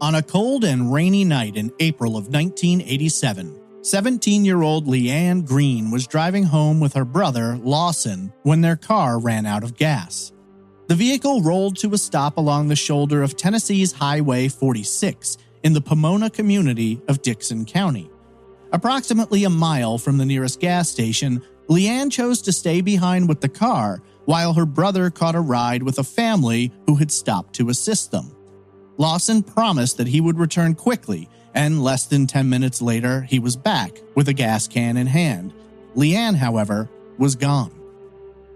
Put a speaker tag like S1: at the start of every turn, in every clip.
S1: On a cold and rainy night in April of 1987, 17-year-old Leanne Green was driving home with her brother, Lawson, when their car ran out of gas. The vehicle rolled to a stop along the shoulder of Tennessee's Highway 46 in the Pomona community of Dixon County. Approximately a mile from the nearest gas station, Leanne chose to stay behind with the car while her brother caught a ride with a family who had stopped to assist them. Lawson promised that he would return quickly, and less than 10 minutes later, he was back with a gas can in hand. Leanne, however, was gone.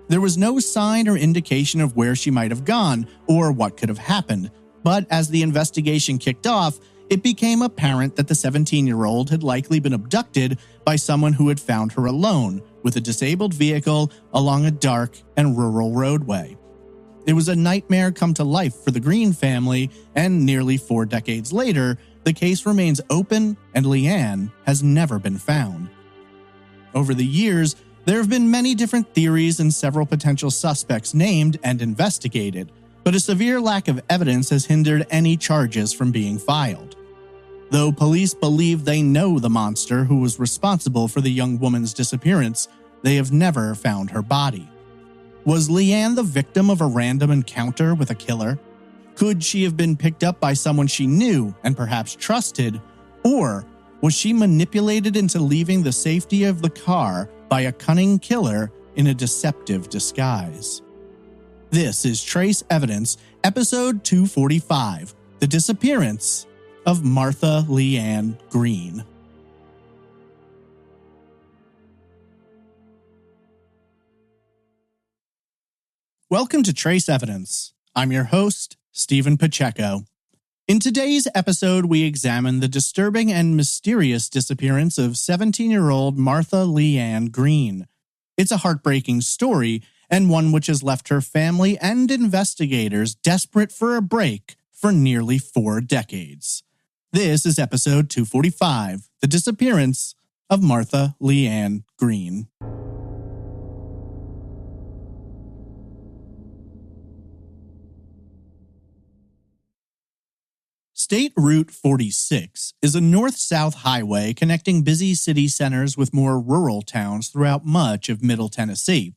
S1: There was no sign or indication of where she might have gone or what could have happened, but as the investigation kicked off, it became apparent that the 17-year-old had likely been abducted by someone who had found her alone with a disabled vehicle along a dark and rural roadway. It was a nightmare come to life for the Green family, and nearly 4 decades later, the case remains open and Leanne has never been found. Over the years, there have been many different theories and several potential suspects named and investigated, but a severe lack of evidence has hindered any charges from being filed. Though police believe they know the monster who was responsible for the young woman's disappearance, they have never found her body. Was Leanne the victim of a random encounter with a killer? Could she have been picked up by someone she knew and perhaps trusted? Or was she manipulated into leaving the safety of the car by a cunning killer in a deceptive disguise? This is Trace Evidence, episode 245, The Disappearance of Martha Leanne Green. Welcome to Trace Evidence. I'm your host, Stephen Pacheco. In today's episode, we examine the disturbing and mysterious disappearance of 17-year-old Martha Leanne Green. It's a heartbreaking story, and one which has left her family and investigators desperate for a break for nearly 4 decades. This is episode 245, The Disappearance of Martha Leanne Green. State Route 46 is a north-south highway connecting busy city centers with more rural towns throughout much of Middle Tennessee.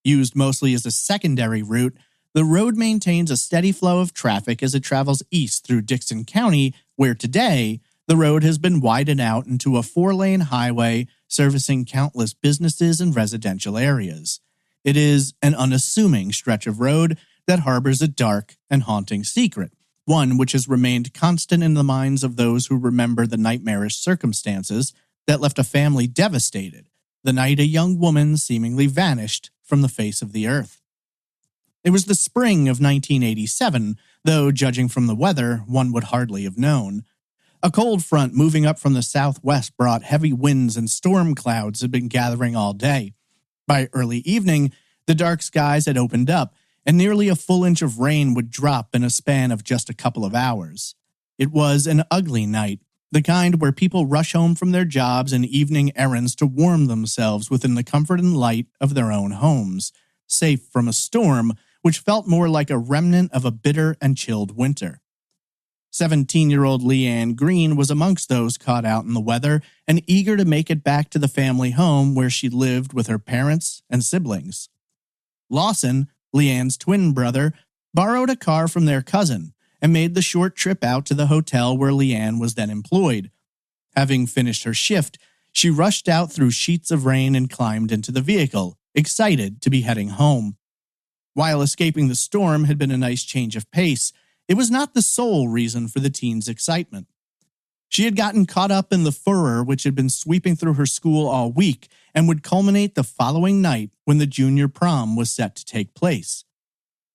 S1: Used mostly as a secondary route, the road maintains a steady flow of traffic as it travels east through Dixon County, where today, the road has been widened out into a 4-lane highway servicing countless businesses and residential areas. It is an unassuming stretch of road that harbors a dark and haunting secret, one which has remained constant in the minds of those who remember the nightmarish circumstances that left a family devastated the night a young woman seemingly vanished from the face of the earth. It was the spring of 1987, though judging from the weather, one would hardly have known. A cold front moving up from the southwest brought heavy winds and storm clouds had been gathering all day. By early evening, the dark skies had opened up, and nearly a full inch of rain would drop in a span of just a couple of hours. It was an ugly night, the kind where people rush home from their jobs and evening errands to warm themselves within the comfort and light of their own homes, safe from a storm which felt more like a remnant of a bitter and chilled winter. 17-year-old Leanne Green was amongst those caught out in the weather and eager to make it back to the family home where she lived with her parents and siblings. Lawson, Leanne's twin brother, borrowed a car from their cousin and made the short trip out to the hotel where Leanne was then employed. Having finished her shift, she rushed out through sheets of rain and climbed into the vehicle, excited to be heading home. While escaping the storm had been a nice change of pace, it was not the sole reason for the teen's excitement. She had gotten caught up in the furor which had been sweeping through her school all week and would culminate the following night when the junior prom was set to take place.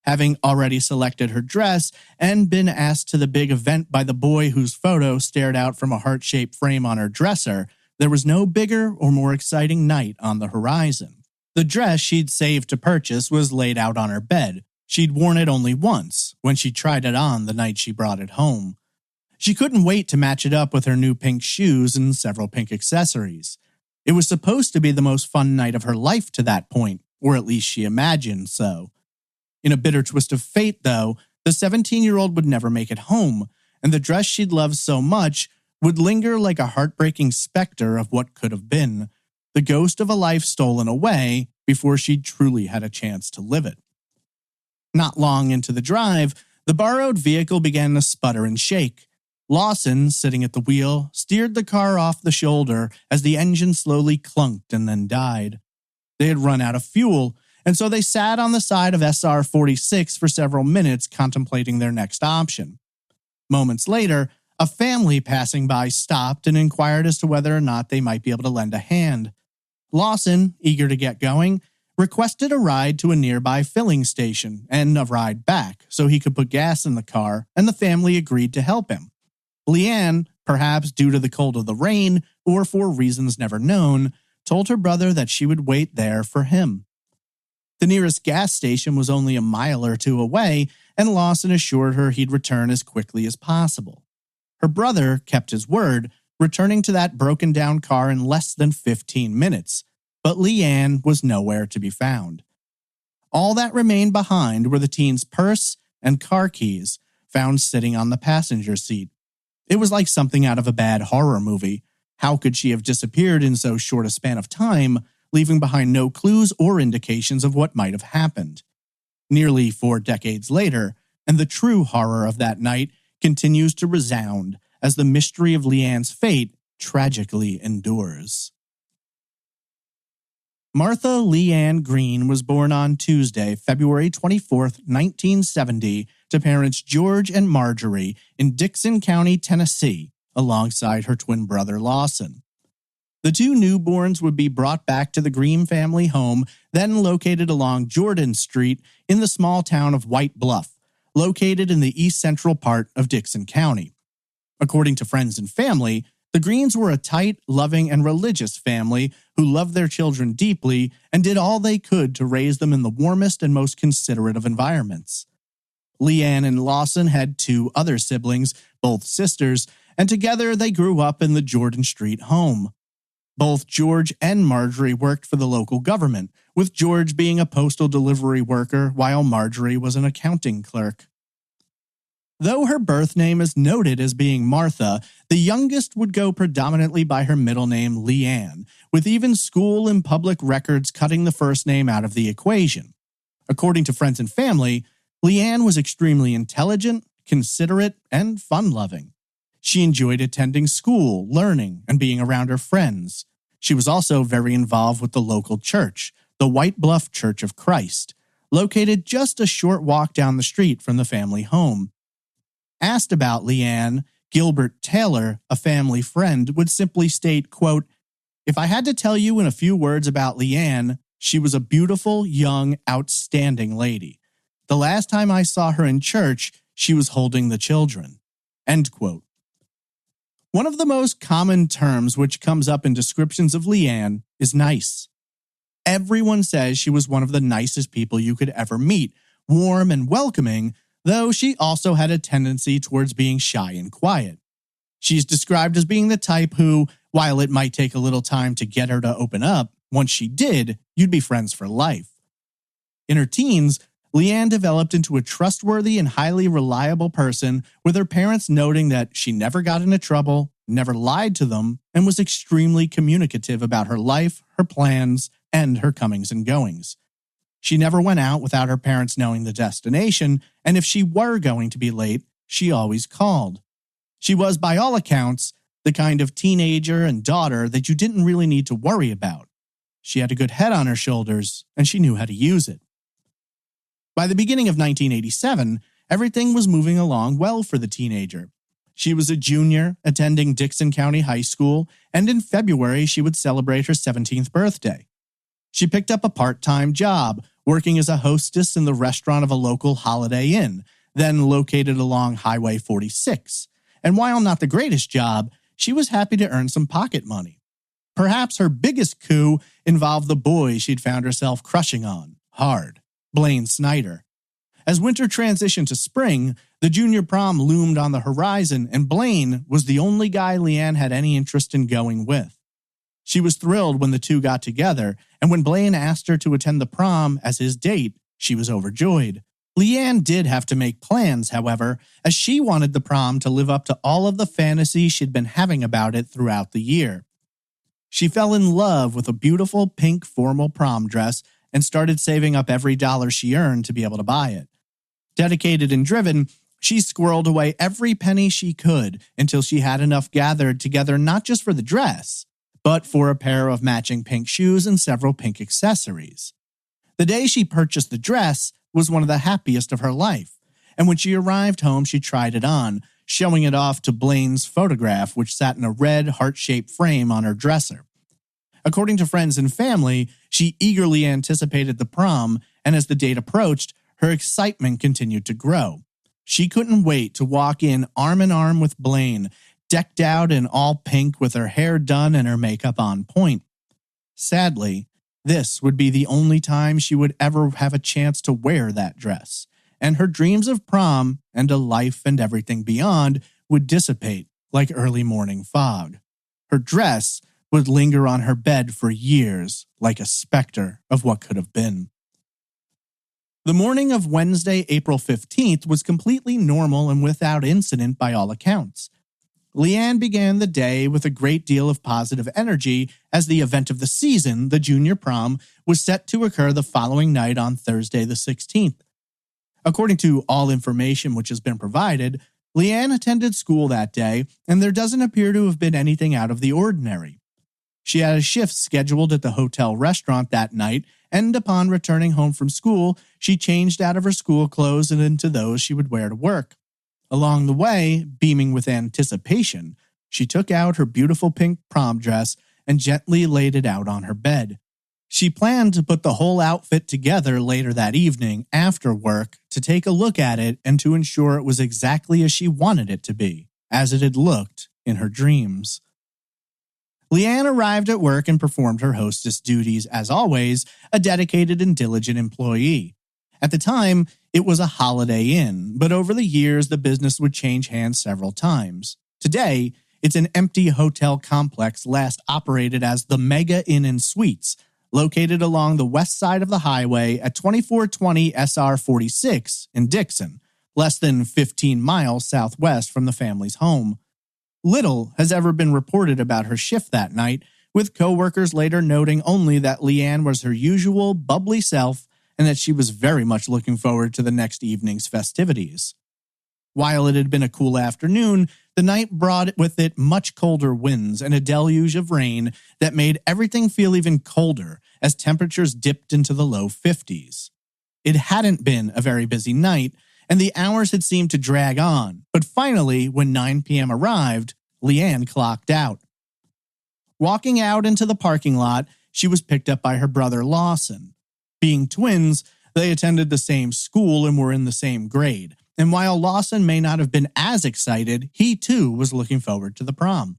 S1: Having already selected her dress and been asked to the big event by the boy whose photo stared out from a heart-shaped frame on her dresser, there was no bigger or more exciting night on the horizon. The dress she'd saved to purchase was laid out on her bed. She'd worn it only once, when she tried it on the night she brought it home. She couldn't wait to match it up with her new pink shoes and several pink accessories. It was supposed to be the most fun night of her life to that point, or at least she imagined so. In a bitter twist of fate, though, the 17-year-old would never make it home, and the dress she'd loved so much would linger like a heartbreaking specter of what could have been, the ghost of a life stolen away before she'd truly had a chance to live it. Not long into the drive, the borrowed vehicle began to sputter and shake. Lawson, sitting at the wheel, steered the car off the shoulder as the engine slowly clunked and then died. They had run out of fuel, and so they sat on the side of SR 46 for several minutes contemplating their next option. Moments later, a family passing by stopped and inquired as to whether or not they might be able to lend a hand. Lawson, eager to get going, requested a ride to a nearby filling station and a ride back so he could put gas in the car, and the family agreed to help him. Leanne, perhaps due to the cold of the rain or for reasons never known, told her brother that she would wait there for him. The nearest gas station was only a mile or two away, and Lawson assured her he'd return as quickly as possible. Her brother kept his word, returning to that broken-down car in less than 15 minutes, but Leanne was nowhere to be found. All that remained behind were the teen's purse and car keys, found sitting on the passenger seat. It was like something out of a bad horror movie. How could she have disappeared in so short a span of time, leaving behind no clues or indications of what might have happened? Nearly 4 decades later, and the true horror of that night continues to resound as the mystery of Leanne's fate tragically endures. Martha Leanne Green was born on Tuesday, February 24, 1970, to parents George and Marjorie in Dickson County, Tennessee, alongside her twin brother Lawson. The two newborns would be brought back to the Green family home, then located along Jordan Street in the small town of White Bluff, located in the east-central part of Dickson County. According to friends and family, the Greens were a tight, loving, and religious family who loved their children deeply and did all they could to raise them in the warmest and most considerate of environments. Leanne and Lawson had 2 other siblings, both sisters, and together they grew up in the Jordan Street home. Both George and Marjorie worked for the local government, with George being a postal delivery worker while Marjorie was an accounting clerk. Though her birth name is noted as being Martha, the youngest would go predominantly by her middle name Leanne, with even school and public records cutting the first name out of the equation. According to friends and family, Leanne was extremely intelligent, considerate, and fun-loving. She enjoyed attending school, learning, and being around her friends. She was also very involved with the local church, the White Bluff Church of Christ, located just a short walk down the street from the family home. Asked about Leanne, Gilbert Taylor, a family friend, would simply state, quote, "If I had to tell you in a few words about Leanne, she was a beautiful, young, outstanding lady. The last time I saw her in church, she was holding the children." End quote. One of the most common terms which comes up in descriptions of Leanne is nice. Everyone says she was one of the nicest people you could ever meet, warm and welcoming, though she also had a tendency towards being shy and quiet. She's described as being the type who, while it might take a little time to get her to open up, once she did, you'd be friends for life. In her teens, Leanne developed into a trustworthy and highly reliable person, with her parents noting that she never got into trouble, never lied to them, and was extremely communicative about her life, her plans, and her comings and goings. She never went out without her parents knowing the destination, and if she were going to be late, she always called. She was, by all accounts, the kind of teenager and daughter that you didn't really need to worry about. She had a good head on her shoulders, and she knew how to use it. By the beginning of 1987, everything was moving along well for the teenager. She was a junior, attending Dickson County High School, and in February she would celebrate her 17th birthday. She picked up a part-time job, working as a hostess in the restaurant of a local Holiday Inn, then located along Highway 46. And while not the greatest job, she was happy to earn some pocket money. Perhaps her biggest coup involved the boy she'd found herself crushing on, hard, Blaine Snyder. As winter transitioned to spring, the junior prom loomed on the horizon, and Blaine was the only guy Leanne had any interest in going with. She was thrilled when the two got together, and when Blaine asked her to attend the prom as his date, she was overjoyed. Leanne did have to make plans, however, as she wanted the prom to live up to all of the fantasies she'd been having about it throughout the year. She fell in love with a beautiful pink formal prom dress and started saving up every dollar she earned to be able to buy it. Dedicated and driven, she squirreled away every penny she could until she had enough gathered together not just for the dress, but for a pair of matching pink shoes and several pink accessories. The day she purchased the dress was one of the happiest of her life, and when she arrived home, she tried it on, showing it off to Blaine's photograph, which sat in a red heart-shaped frame on her dresser. According to friends and family, she eagerly anticipated the prom, and as the date approached, her excitement continued to grow. She couldn't wait to walk in arm in arm with Blaine, decked out in all pink with her hair done and her makeup on point. Sadly, this would be the only time she would ever have a chance to wear that dress, and her dreams of prom and a life and everything beyond would dissipate like early morning fog. Her dress would linger on her bed for years like a specter of what could have been. The morning of Wednesday, April 15th was completely normal and without incident by all accounts. Leanne began the day with a great deal of positive energy as the event of the season, the junior prom, was set to occur the following night on Thursday the 16th. According to all information which has been provided, Leanne attended school that day, and there doesn't appear to have been anything out of the ordinary. She had a shift scheduled at the hotel restaurant that night, and upon returning home from school, she changed out of her school clothes and into those she would wear to work. Along the way, beaming with anticipation, she took out her beautiful pink prom dress and gently laid it out on her bed. She planned to put the whole outfit together later that evening after work to take a look at it and to ensure it was exactly as she wanted it to be, as it had looked in her dreams. Leanne arrived at work and performed her hostess duties, as always, a dedicated and diligent employee. At the time, it was a Holiday Inn, but over the years, the business would change hands several times. Today, it's an empty hotel complex last operated as the Mega Inn and Suites, located along the west side of the highway at 2420 SR 46 in Dixon, less than 15 miles southwest from the family's home. Little has ever been reported about her shift that night, with coworkers later noting only that Leanne was her usual bubbly self and that she was very much looking forward to the next evening's festivities. While it had been a cool afternoon, the night brought with it much colder winds and a deluge of rain that made everything feel even colder as temperatures dipped into the low 50s. It hadn't been a very busy night, and the hours had seemed to drag on, but finally, when 9 p.m. arrived, Leanne clocked out. Walking out into the parking lot, she was picked up by her brother Lawson. Being twins, they attended the same school and were in the same grade, and while Lawson may not have been as excited, he too was looking forward to the prom.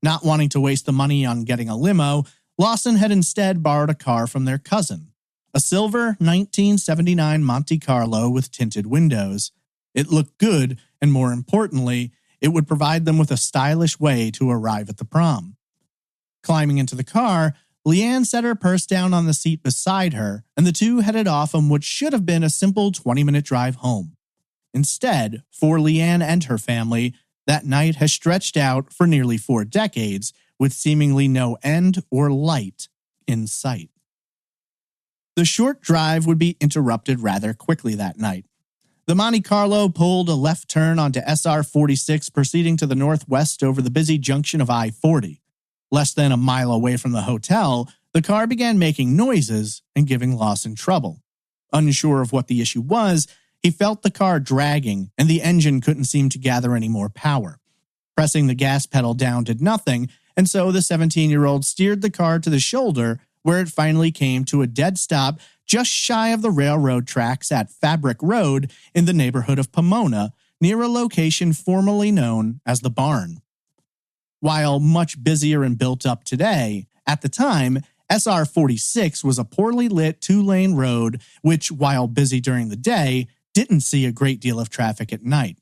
S1: Not wanting to waste the money on getting a limo, Lawson had instead borrowed a car from their cousin, a silver 1979 Monte Carlo with tinted windows. It looked good, and more importantly, it would provide them with a stylish way to arrive at the prom. Climbing into the car, Leanne set her purse down on the seat beside her, and the two headed off on what should have been a simple 20-minute drive home. Instead, for Leanne and her family, that night has stretched out for nearly 4 decades, with seemingly no end or light in sight. The short drive would be interrupted rather quickly that night. The Monte Carlo pulled a left turn onto SR 46, proceeding to the northwest over the busy junction of I-40. Less than a mile away from the hotel, the car began making noises and giving Lawson trouble. Unsure of what the issue was, he felt the car dragging and the engine couldn't seem to gather any more power. Pressing the gas pedal down did nothing, and so the 17-year-old steered the car to the shoulder, where it finally came to a dead stop just shy of the railroad tracks at Fabric Road in the neighborhood of Pomona, near a location formerly known as the Barn. While much busier and built up today, at the time, SR 46 was a poorly lit 2-lane road which, while busy during the day, didn't see a great deal of traffic at night.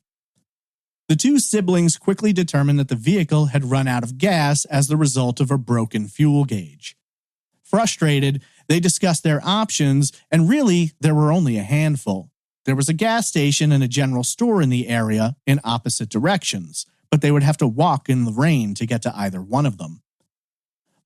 S1: The two siblings quickly determined that the vehicle had run out of gas as the result of a broken fuel gauge. Frustrated, they discussed their options, and really, there were only a handful. There was a gas station and a general store in the area in opposite directions, but they would have to walk in the rain to get to either one of them.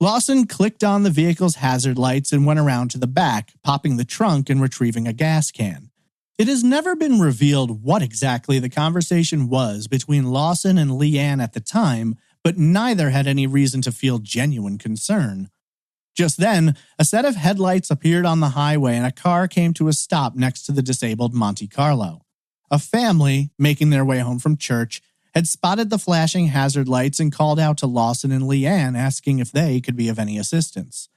S1: Lawson clicked on the vehicle's hazard lights and went around to the back, popping the trunk and retrieving a gas can. It has never been revealed what exactly the conversation was between Lawson and Leanne at the time, but neither had any reason to feel genuine concern. Just then, a set of headlights appeared on the highway and a car came to a stop next to the disabled Monte Carlo. A family, making their way home from church, had spotted the flashing hazard lights and called out to Lawson and Leanne asking if they could be of any assistance.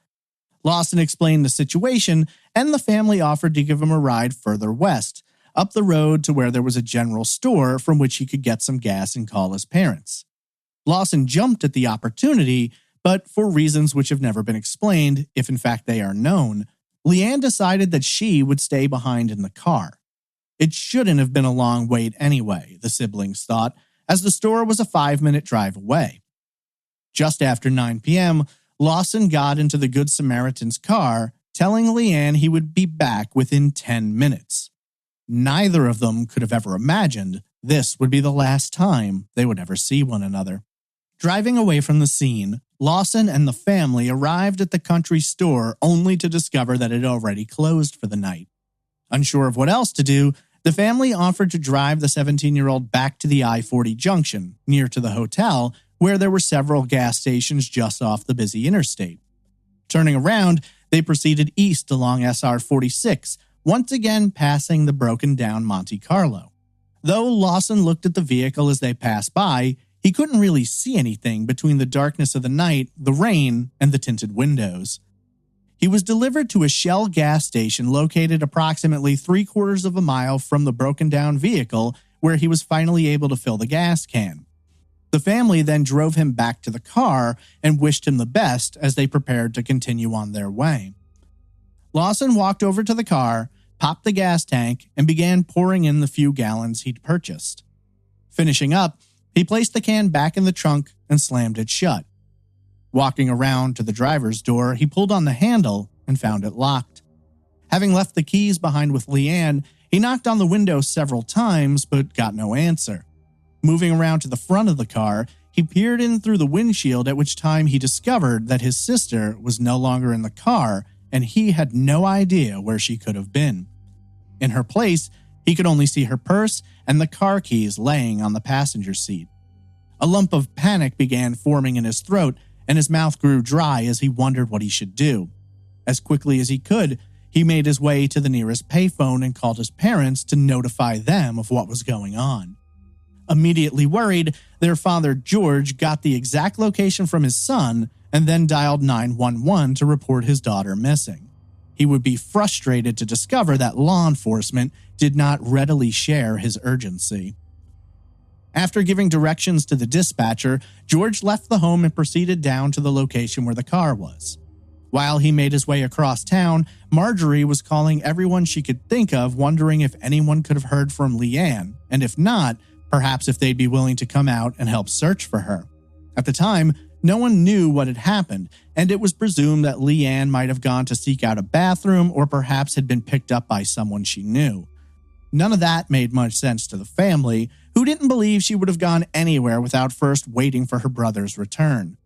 S1: Lawson explained the situation, and the family offered to give him a ride further west, up the road to where there was a general store from which he could get some gas and call his parents. Lawson jumped at the opportunity, but for reasons which have never been explained, if in fact they are known, Leanne decided that she would stay behind in the car. It shouldn't have been a long wait anyway, the siblings thought, as the store was a 5-minute drive away. Just after 9 p.m., Lawson got into the Good Samaritan's car, telling Leanne he would be back within 10 minutes. Neither of them could have ever imagined this would be the last time they would ever see one another. Driving away from the scene, Lawson and the family arrived at the country store only to discover that it had already closed for the night. Unsure of what else to do, the family offered to drive the 17-year-old back to the I-40 junction, near to the hotel, where there were several gas stations just off the busy interstate. Turning around, they proceeded east along SR 46, once again passing the broken-down Monte Carlo. Though Lawson looked at the vehicle as they passed by, he couldn't really see anything between the darkness of the night, the rain, and the tinted windows. He was delivered to a Shell gas station located approximately 3/4 of a mile from the broken-down vehicle, where he was finally able to fill the gas can. The family then drove him back to the car and wished him the best as they prepared to continue on their way. Lawson walked over to the car, popped the gas tank, and began pouring in the few gallons he'd purchased. Finishing up, he placed the can back in the trunk and slammed it shut. Walking around to the driver's door, he pulled on the handle and found it locked. Having left the keys behind with Leanne, he knocked on the window several times but got no answer. Moving around to the front of the car, he peered in through the windshield, at which time he discovered that his sister was no longer in the car and he had no idea where she could have been. In her place, he could only see her purse and the car keys laying on the passenger seat. A lump of panic began forming in his throat, and his mouth grew dry as he wondered what he should do. As quickly as he could, he made his way to the nearest payphone and called his parents to notify them of what was going on. Immediately worried, their father George got the exact location from his son and then dialed 911 to report his daughter missing. He would be frustrated to discover that law enforcement did not readily share his urgency. After giving directions to the dispatcher, George left the home and proceeded down to the location where the car was. While he made his way across town, Marjorie was calling everyone she could think of, wondering if anyone could have heard from Leanne, and if not, perhaps if they'd be willing to come out and help search for her. At the time, no one knew what had happened, and it was presumed that Leanne might have gone to seek out a bathroom or perhaps had been picked up by someone she knew. None of that made much sense to the family, who didn't believe she would have gone anywhere without first waiting for her brother's return.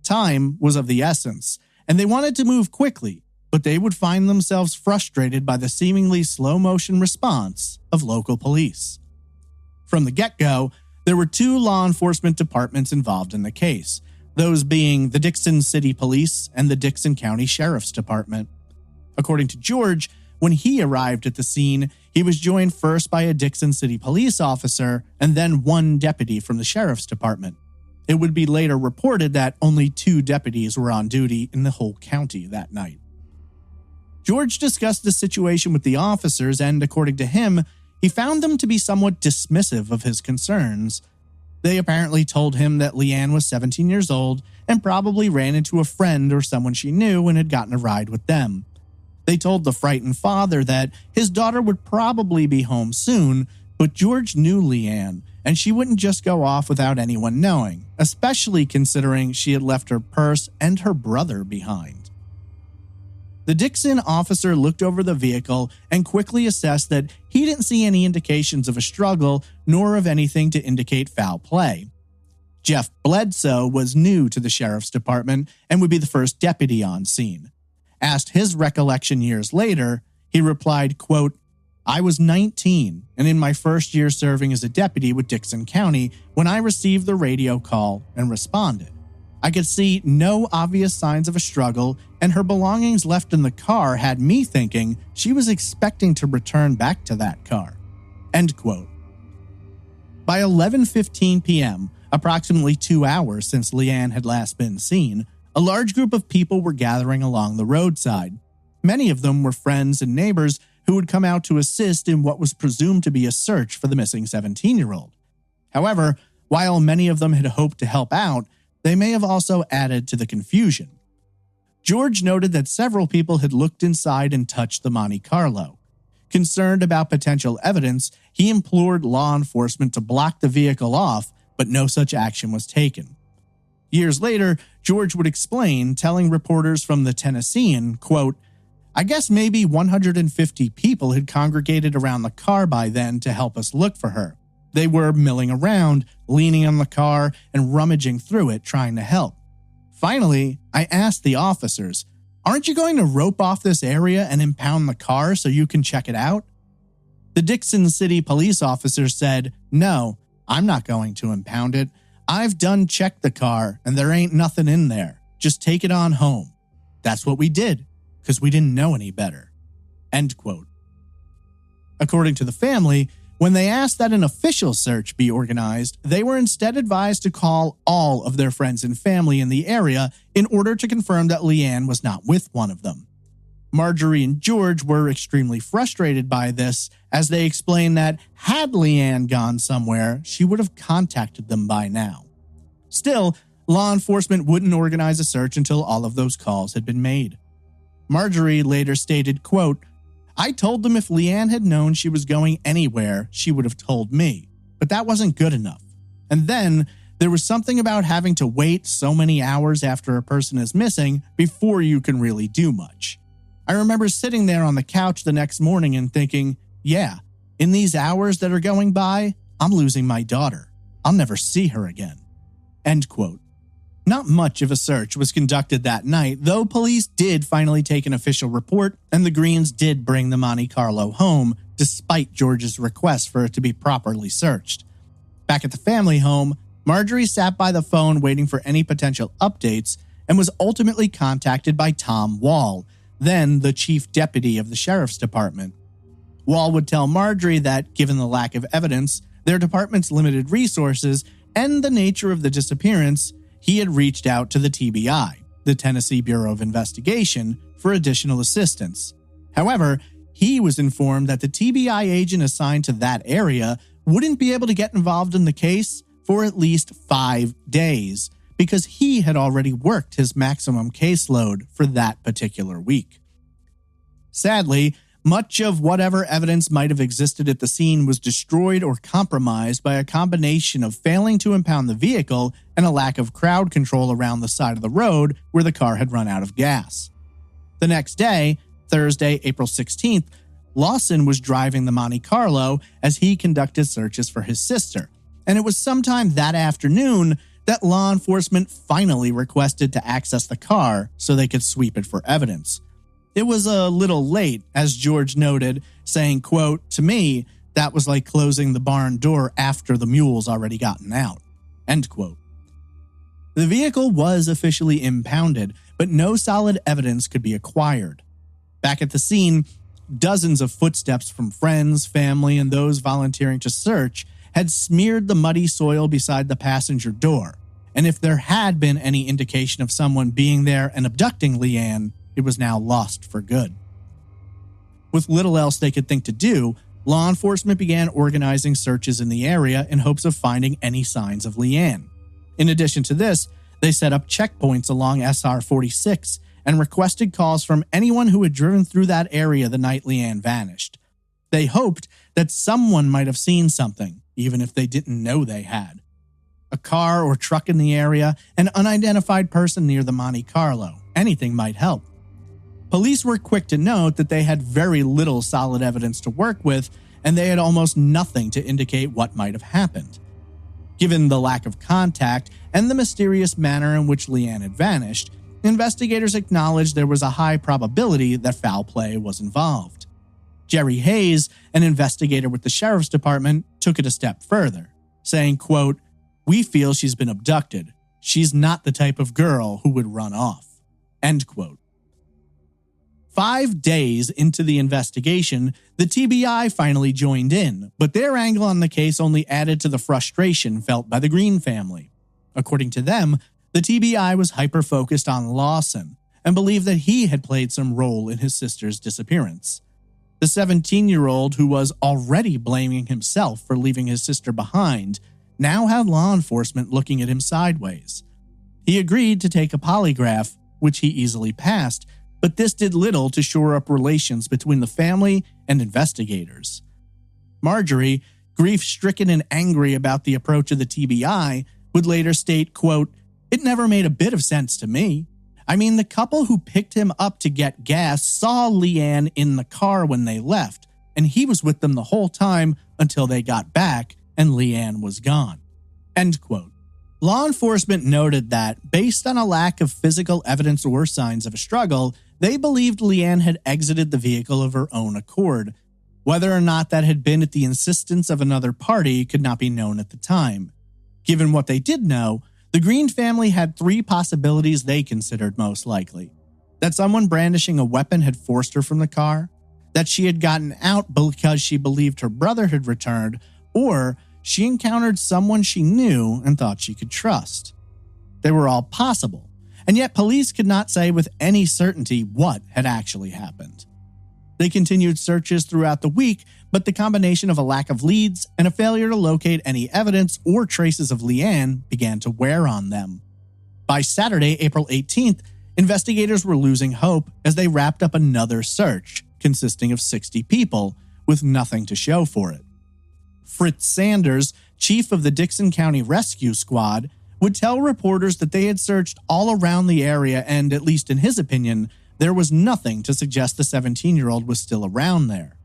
S1: Time was of the essence, and they wanted to move quickly, but they would find themselves frustrated by the seemingly slow-motion response of local police. From the get-go, there were 2 law enforcement departments involved in the case, those being the Dickson City Police and the Dickson County Sheriff's Department. According to George, when he arrived at the scene, he was joined first by a Dickson City police officer and then 1 deputy from the Sheriff's Department. It would be later reported that only 2 deputies were on duty in the whole county that night. George discussed the situation with the officers and, according to him, he found them to be somewhat dismissive of his concerns. They apparently told him that Leanne was 17 years old and probably ran into a friend or someone she knew and had gotten a ride with them. They told the frightened father that his daughter would probably be home soon, but George knew Leanne, and she wouldn't just go off without anyone knowing, especially considering she had left her purse and her brother behind. The Dixon officer looked over the vehicle and quickly assessed that he didn't see any indications of a struggle nor of anything to indicate foul play. Jeff Bledsoe was new to the sheriff's department and would be the first deputy on scene. Asked his recollection years later, he replied, quote, "I was 19 and in my first year serving as a deputy with Dixon County when I received the radio call and responded. I could see no obvious signs of a struggle, and her belongings left in the car had me thinking she was expecting to return back to that car." End quote. By 11:15 p.m., approximately 2 hours since Leanne had last been seen, a large group of people were gathering along the roadside. Many of them were friends and neighbors who had come out to assist in what was presumed to be a search for the missing 17-year-old. However, while many of them had hoped to help out, they may have also added to the confusion. George noted that several people had looked inside and touched the Monte Carlo. Concerned about potential evidence, he implored law enforcement to block the vehicle off, but no such action was taken. Years later, George would explain, telling reporters from the Tennessean, quote, "I guess maybe 150 people had congregated around the car by then to help us look for her. They were milling around, leaning on the car, and rummaging through it, trying to help. Finally, I asked the officers, 'Aren't you going to rope off this area and impound the car so you can check it out?' The Dixon City police officer said, 'No, I'm not going to impound it. I've done checked the car and there ain't nothing in there. Just take it on home.' That's what we did, because we didn't know any better." End quote. According to the family, when they asked that an official search be organized, they were instead advised to call all of their friends and family in the area in order to confirm that Leanne was not with one of them. Marjorie and George were extremely frustrated by this, as they explained that had Leanne gone somewhere, she would have contacted them by now. Still, law enforcement wouldn't organize a search until all of those calls had been made. Marjorie later stated, quote, "I told them if Leanne had known she was going anywhere, she would have told me, but that wasn't good enough. And then there was something about having to wait so many hours after a person is missing before you can really do much. I remember sitting there on the couch the next morning and thinking, yeah, in these hours that are going by, I'm losing my daughter. I'll never see her again." End quote. Not much of a search was conducted that night, though police did finally take an official report, and the Greens did bring the Monte Carlo home, despite George's request for it to be properly searched. Back at the family home, Marjorie sat by the phone waiting for any potential updates and was ultimately contacted by Tom Wall, then the chief deputy of the sheriff's department. Wall would tell Marjorie that, given the lack of evidence, their department's limited resources, and the nature of the disappearance, he had reached out to the TBI, the Tennessee Bureau of Investigation, for additional assistance. However, he was informed that the TBI agent assigned to that area wouldn't be able to get involved in the case for at least 5 days, because he had already worked his maximum caseload for that particular week. Sadly, much of whatever evidence might have existed at the scene was destroyed or compromised by a combination of failing to impound the vehicle and a lack of crowd control around the side of the road where the car had run out of gas. The next day, Thursday, April 16th, Lawson was driving the Monte Carlo as he conducted searches for his sister, and it was sometime that afternoon that law enforcement finally requested to access the car so they could sweep it for evidence. It was a little late, as George noted, saying, quote, "To me, that was like closing the barn door after the mule's already gotten out." End quote. The vehicle was officially impounded, but no solid evidence could be acquired. Back at the scene, dozens of footsteps from friends, family, and those volunteering to search had smeared the muddy soil beside the passenger door, and if there had been any indication of someone being there and abducting Leanne, it was now lost for good. With little else they could think to do, law enforcement began organizing searches in the area in hopes of finding any signs of Leanne. In addition to this, they set up checkpoints along SR 46 and requested calls from anyone who had driven through that area the night Leanne vanished. They hoped that someone might have seen something, even if they didn't know they had. A car or truck in the area, an unidentified person near the Monte Carlo, anything might help. Police were quick to note that they had very little solid evidence to work with, and they had almost nothing to indicate what might have happened. Given the lack of contact and the mysterious manner in which Leanne had vanished, investigators acknowledged there was a high probability that foul play was involved. Jerry Hayes, an investigator with the sheriff's department, took it a step further, saying, quote, "We feel she's been abducted. She's not the type of girl who would run off." End quote. 5 days into the investigation, the TBI finally joined in, but their angle on the case only added to the frustration felt by the Green family. According to them, the TBI was hyper-focused on Lawson and believed that he had played some role in his sister's disappearance. The 17-year-old, who was already blaming himself for leaving his sister behind, now had law enforcement looking at him sideways. He agreed to take a polygraph, which he easily passed, but this did little to shore up relations between the family and investigators. Marjorie, grief-stricken and angry about the approach of the TBI, would later state, quote, "It never made a bit of sense to me. I mean, the couple who picked him up to get gas saw Leanne in the car when they left, and he was with them the whole time until they got back and Leanne was gone." End quote. Law enforcement noted that, based on a lack of physical evidence or signs of a struggle, they believed Leanne had exited the vehicle of her own accord. Whether or not that had been at the insistence of another party could not be known at the time. Given what they did know, the Green family had 3 possibilities they considered most likely: that someone brandishing a weapon had forced her from the car, that she had gotten out because she believed her brother had returned, or she encountered someone she knew and thought she could trust. They were all possible, and yet police could not say with any certainty what had actually happened. They continued searches throughout the week, but the combination of a lack of leads and a failure to locate any evidence or traces of Leanne began to wear on them. By Saturday, April 18th, investigators were losing hope as they wrapped up another search, consisting of 60 people, with nothing to show for it. Fritz Sanders, chief of the Dixon County Rescue Squad, would tell reporters that they had searched all around the area and, at least in his opinion, there was nothing to suggest the 17-year-old was still around there.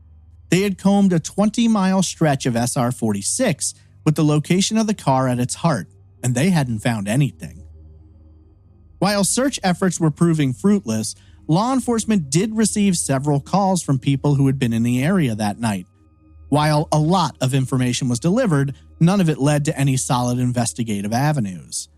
S1: They had combed a 20-mile stretch of SR 46 with the location of the car at its heart, and they hadn't found anything. While search efforts were proving fruitless, law enforcement did receive several calls from people who had been in the area that night. While a lot of information was delivered, none of it led to any solid investigative avenues.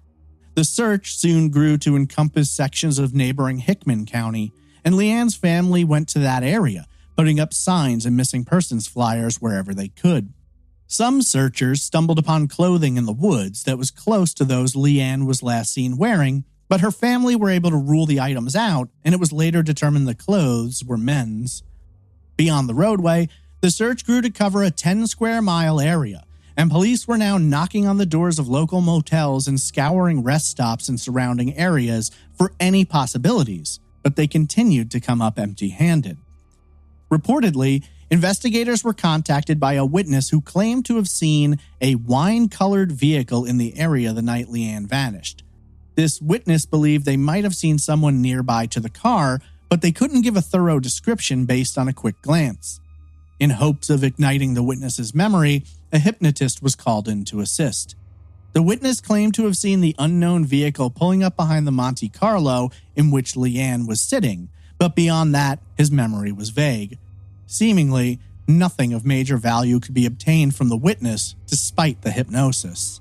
S1: The search soon grew to encompass sections of neighboring Hickman County, and Leanne's family went to that area, putting up signs and missing persons flyers wherever they could. Some searchers stumbled upon clothing in the woods that was close to those Leanne was last seen wearing, but her family were able to rule the items out, and it was later determined the clothes were men's. Beyond the roadway, the search grew to cover a 10-square-mile area, and police were now knocking on the doors of local motels and scouring rest stops in surrounding areas for any possibilities, but they continued to come up empty-handed. Reportedly, investigators were contacted by a witness who claimed to have seen a wine-colored vehicle in the area the night Leanne vanished. This witness believed they might have seen someone nearby to the car, but they couldn't give a thorough description based on a quick glance. In hopes of igniting the witness's memory, a hypnotist was called in to assist. The witness claimed to have seen the unknown vehicle pulling up behind the Monte Carlo in which Leanne was sitting, but beyond that, his memory was vague. Seemingly, nothing of major value could be obtained from the witness despite the hypnosis.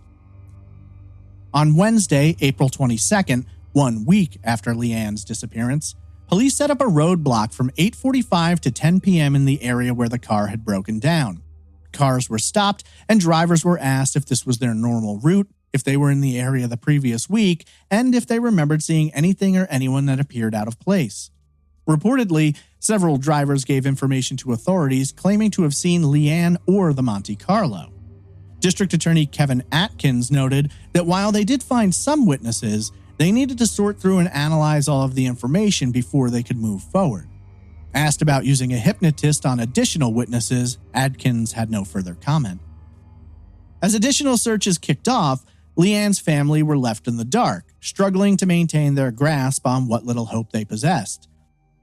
S1: On Wednesday, April 22nd, 1 week after Leanne's disappearance, police set up a roadblock from 8:45 to 10 p.m. in the area where the car had broken down. Cars were stopped, and drivers were asked if this was their normal route, if they were in the area the previous week, and if they remembered seeing anything or anyone that appeared out of place. Reportedly, several drivers gave information to authorities claiming to have seen Leanne or the Monte Carlo. District Attorney Kevin Atkins noted that while they did find some witnesses, they needed to sort through and analyze all of the information before they could move forward. Asked about using a hypnotist on additional witnesses, Adkins had no further comment. As additional searches kicked off, Leanne's family were left in the dark, struggling to maintain their grasp on what little hope they possessed.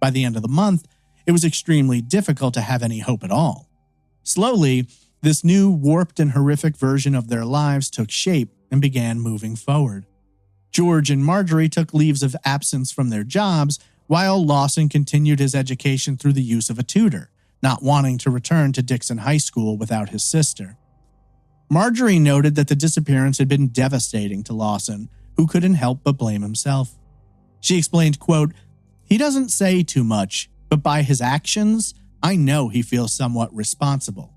S1: By the end of the month, it was extremely difficult to have any hope at all. Slowly, this new warped and horrific version of their lives took shape and began moving forward. George and Marjorie took leaves of absence from their jobs, while Lawson continued his education through the use of a tutor, not wanting to return to Dixon High School without his sister. Marjorie noted that the disappearance had been devastating to Lawson, who couldn't help but blame himself. She explained, quote, "He doesn't say too much, but by his actions, I know he feels somewhat responsible.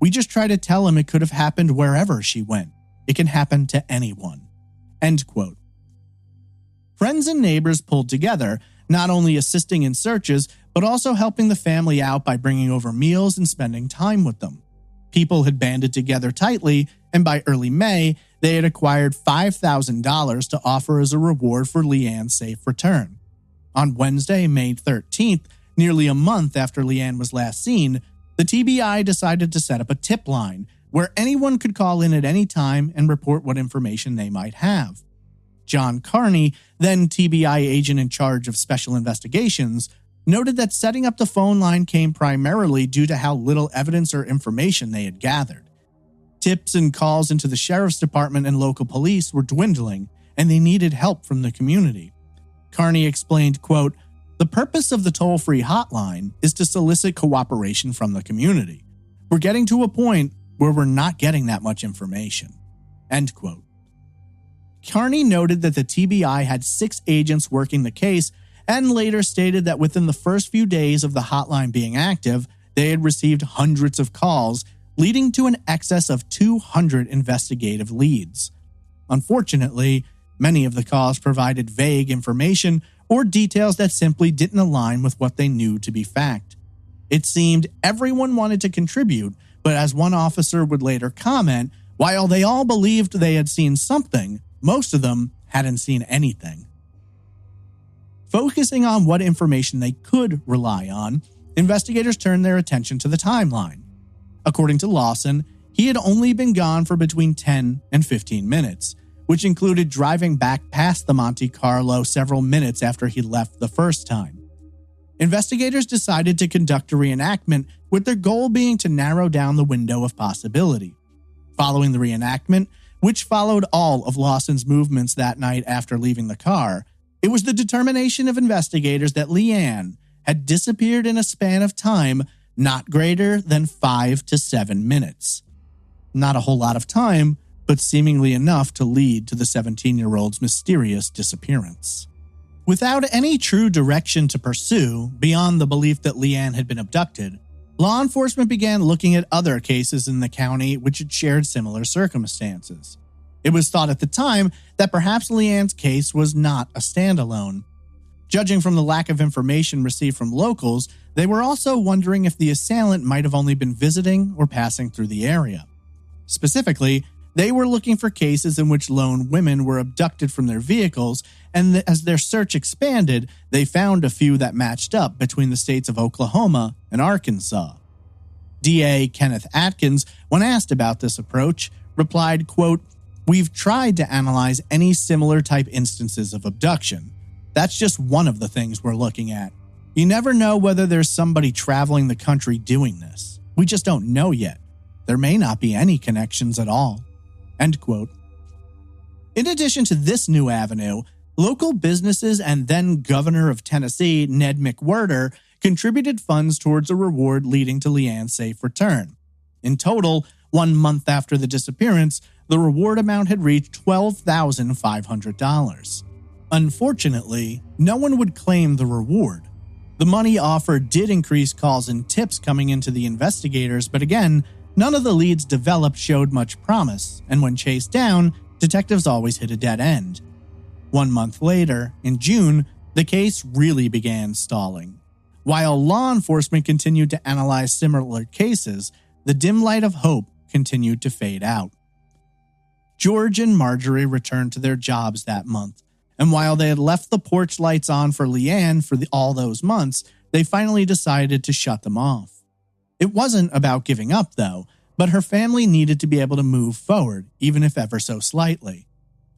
S1: We just try to tell him it could have happened wherever she went. It can happen to anyone." End quote. Friends and neighbors pulled together, not only assisting in searches, but also helping the family out by bringing over meals and spending time with them. People had banded together tightly, and by early May, they had acquired $5,000 to offer as a reward for Leanne's safe return. On Wednesday, May 13th, nearly a month after Leanne was last seen, the TBI decided to set up a tip line where anyone could call in at any time and report what information they might have. John Carney, then TBI agent in charge of special investigations, noted that setting up the phone line came primarily due to how little evidence or information they had gathered. Tips and calls into the sheriff's department and local police were dwindling, and they needed help from the community. Carney explained, quote, "The purpose of the toll-free hotline is to solicit cooperation from the community. We're getting to a point where we're not getting that much information." End quote. Carney noted that the TBI had 6 agents working the case and later stated that within the first few days of the hotline being active, they had received hundreds of calls, leading to an excess of 200 investigative leads. Unfortunately, many of the calls provided vague information or details that simply didn't align with what they knew to be fact. It seemed everyone wanted to contribute, but as one officer would later comment, while they all believed they had seen something, most of them hadn't seen anything. Focusing on what information they could rely on, investigators turned their attention to the timeline. According to Lawson, he had only been gone for between 10 and 15 minutes, which included driving back past the Monte Carlo several minutes after he left the first time. Investigators decided to conduct a reenactment, with their goal being to narrow down the window of possibility. Following the reenactment, which followed all of Lawson's movements that night after leaving the car, it was the determination of investigators that Leanne had disappeared in a span of time not greater than 5 to 7 minutes. Not a whole lot of time, but seemingly enough to lead to the 17-year-old's mysterious disappearance. Without any true direction to pursue beyond the belief that Leanne had been abducted, law enforcement began looking at other cases in the county which had shared similar circumstances. It was thought at the time that perhaps Leanne's case was not a standalone. Judging from the lack of information received from locals, they were also wondering if the assailant might have only been visiting or passing through the area. Specifically, they were looking for cases in which lone women were abducted from their vehicles, and as their search expanded, they found a few that matched up between the states of Oklahoma and Arkansas. DA Kenneth Atkins, when asked about this approach, replied, quote, "We've tried to analyze any similar type instances of abduction. That's just one of the things we're looking at. You never know whether there's somebody traveling the country doing this. We just don't know yet. There may not be any connections at all." End quote. In addition to this new avenue, local businesses and then Governor of Tennessee, Ned McWhirter, contributed funds towards a reward leading to Leanne's safe return. In total, 1 month after the disappearance, the reward amount had reached $12,500. Unfortunately, no one would claim the reward. The money offered did increase calls and tips coming into the investigators, but again, none of the leads developed showed much promise, and when chased down, detectives always hit a dead end. 1 month later, in June, the case really began stalling. While law enforcement continued to analyze similar cases, the dim light of hope continued to fade out. George and Marjorie returned to their jobs that month, and while they had left the porch lights on for Leanne for all those months, they finally decided to shut them off. It wasn't about giving up, though, but her family needed to be able to move forward, even if ever so slightly.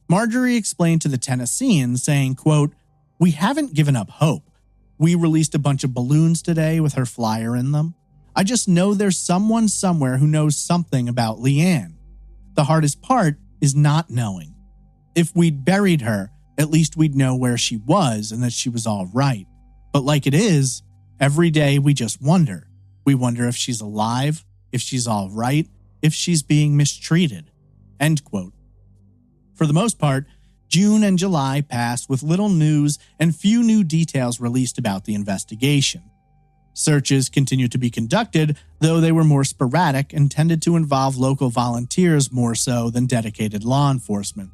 S1: Marjorie explained to the Tennessean, saying, quote, "We haven't given up hope. We released a bunch of balloons today with her flyer in them. I just know there's someone somewhere who knows something about Leanne. The hardest part is not knowing. If we'd buried her, at least we'd know where she was and that she was all right. But like it is, every day we just wonder. We wonder if she's alive, if she's all right, if she's being mistreated." End quote. For the most part, June and July passed with little news and few new details released about the investigation. Searches continued to be conducted, though they were more sporadic and tended to involve local volunteers more so than dedicated law enforcement.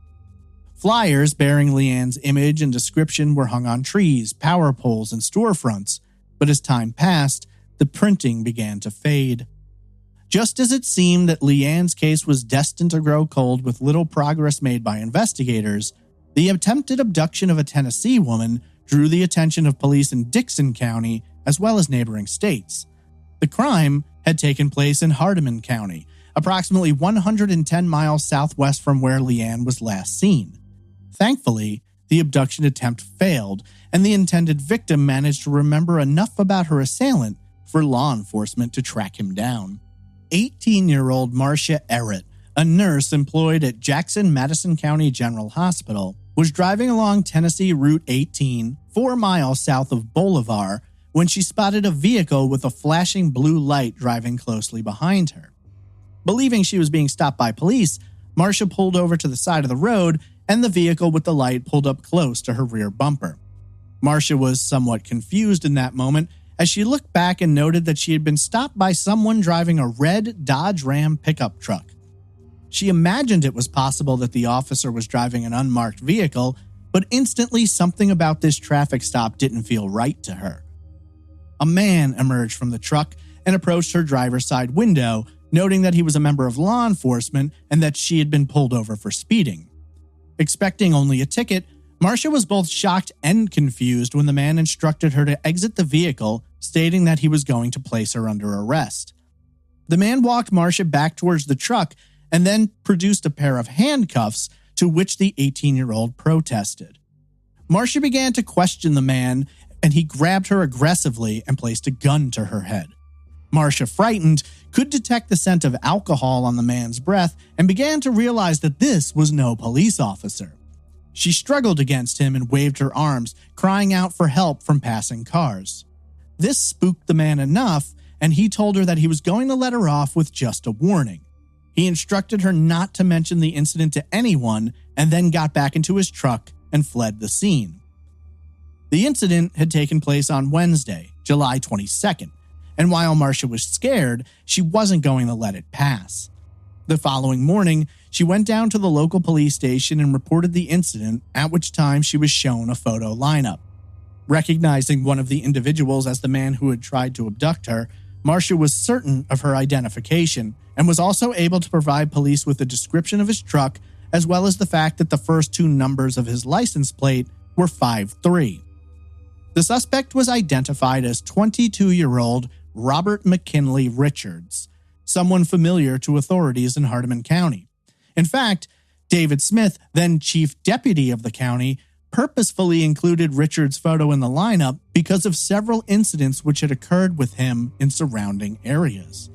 S1: Flyers bearing Leanne's image and description were hung on trees, power poles, and storefronts, but as time passed, the printing began to fade. Just as it seemed that Leanne's case was destined to grow cold with little progress made by investigators, the attempted abduction of a Tennessee woman drew the attention of police in Dixon County as well as neighboring states. The crime had taken place in Hardeman County, approximately 110 miles southwest from where Leanne was last seen. Thankfully, the abduction attempt failed, and the intended victim managed to remember enough about her assailant for law enforcement to track him down. 18-year-old Marcia Errett, a nurse employed at Jackson-Madison County General Hospital, was driving along Tennessee Route 18, 4 miles south of Bolivar, when she spotted a vehicle with a flashing blue light driving closely behind her. Believing she was being stopped by police, Marcia pulled over to the side of the road, and the vehicle with the light pulled up close to her rear bumper. Marcia was somewhat confused in that moment as she looked back and noted that she had been stopped by someone driving a red Dodge Ram pickup truck. She imagined it was possible that the officer was driving an unmarked vehicle, but instantly something about this traffic stop didn't feel right to her. A man emerged from the truck and approached her driver's side window, noting that he was a member of law enforcement and that she had been pulled over for speeding. Expecting only a ticket, Marcia was both shocked and confused when the man instructed her to exit the vehicle, stating that he was going to place her under arrest. The man walked Marcia back towards the truck and then produced a pair of handcuffs, to which the 18-year-old protested. Marcia began to question the man, and he grabbed her aggressively and placed a gun to her head. Marcia, frightened, could detect the scent of alcohol on the man's breath and began to realize that this was no police officer. She struggled against him and waved her arms, crying out for help from passing cars. This spooked the man enough, and he told her that he was going to let her off with just a warning. He instructed her not to mention the incident to anyone and then got back into his truck and fled the scene. The incident had taken place on Wednesday, July 22nd, and while Marcia was scared, she wasn't going to let it pass. The following morning, she went down to the local police station and reported the incident, at which time she was shown a photo lineup. Recognizing one of the individuals as the man who had tried to abduct her, Marcia was certain of her identification and was also able to provide police with a description of his truck as well as the fact that the first two numbers of his license plate were 53. The suspect was identified as 22-year-old Robert McKinley Richards, someone familiar to authorities in Hardeman County. In fact, David Smith, then chief deputy of the county, purposefully included Richards' photo in the lineup because of several incidents which had occurred with him in surrounding areas.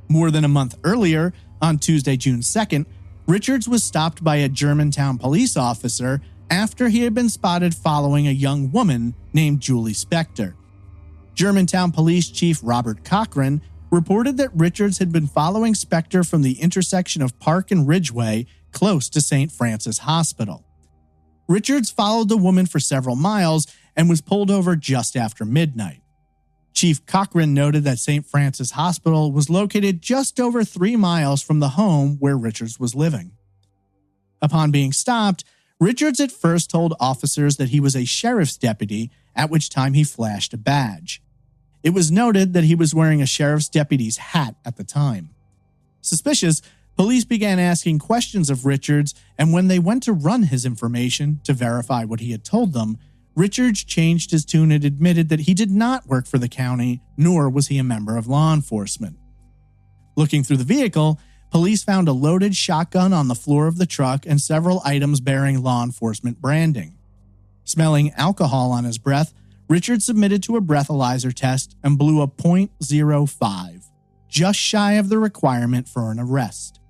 S1: More than a month earlier, on Tuesday, June 2nd, Richards was stopped by a Germantown police officer after he had been spotted following a young woman named Julie Spector. Germantown Police Chief Robert Cochran reported that Richards had been following Spector from the intersection of Park and Ridgeway close to St. Francis Hospital. Richards followed the woman for several miles and was pulled over just after midnight. Chief Cochran noted that St. Francis Hospital was located just over 3 miles from the home where Richards was living. Upon being stopped, Richards at first told officers that he was a sheriff's deputy, at which time he flashed a badge. It was noted that he was wearing a sheriff's deputy's hat at the time. Suspicious, police began asking questions of Richards, and when they went to run his information to verify what he had told them, Richards changed his tune and admitted that he did not work for the county, nor was he a member of law enforcement. Looking through the vehicle, police found a loaded shotgun on the floor of the truck and several items bearing law enforcement branding. Smelling alcohol on his breath, Richards submitted to a breathalyzer test and blew a .05, just shy of the requirement for an arrest.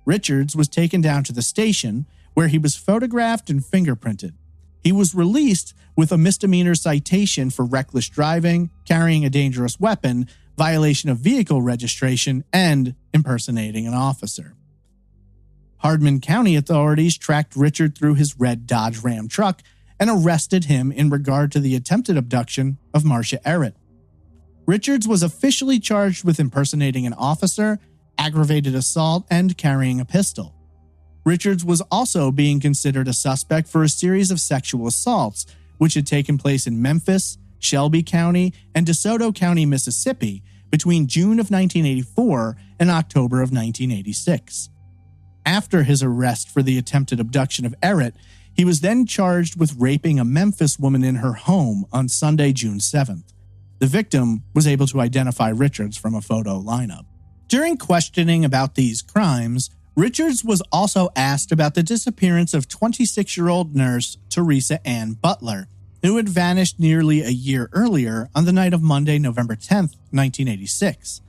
S1: Richards was taken down to the station, where he was photographed and fingerprinted. He was released with a misdemeanor citation for reckless driving, carrying a dangerous weapon, violation of vehicle registration, and impersonating an officer. Hardman County authorities tracked Richard through his red Dodge Ram truck and arrested him in regard to the attempted abduction of Marcia Errett. Richards was officially charged with impersonating an officer, aggravated assault, and carrying a pistol. Richards was also being considered a suspect for a series of sexual assaults, which had taken place in Memphis, Shelby County, and DeSoto County, Mississippi, between June of 1984 and October of 1986. After his arrest for the attempted abduction of Errett, he was then charged with raping a Memphis woman in her home on Sunday, June 7th. The victim was able to identify Richards from a photo lineup. During questioning about these crimes, Richards was also asked about the disappearance of 26-year-old nurse Teresa Ann Butler, who had vanished nearly a year earlier on the night of Monday, November 10th, 1986.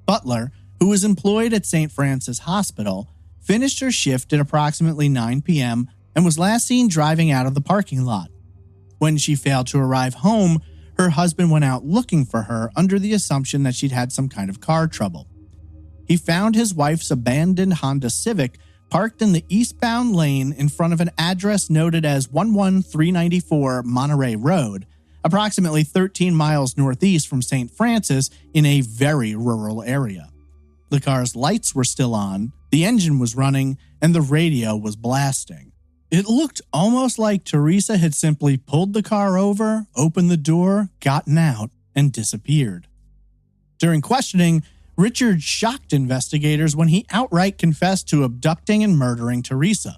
S1: Butler, who was employed at St. Francis Hospital, finished her shift at approximately 9 p.m. and was last seen driving out of the parking lot. When she failed to arrive home, her husband went out looking for her under the assumption that she'd had some kind of car trouble. He found his wife's abandoned Honda Civic parked in the eastbound lane in front of an address noted as 11394 Monterey Road, approximately 13 miles northeast from St. Francis in a very rural area. The car's lights were still on, the engine was running, and the radio was blasting. It looked almost like Teresa had simply pulled the car over, opened the door, gotten out, and disappeared. During questioning, Richard shocked investigators when he outright confessed to abducting and murdering Teresa.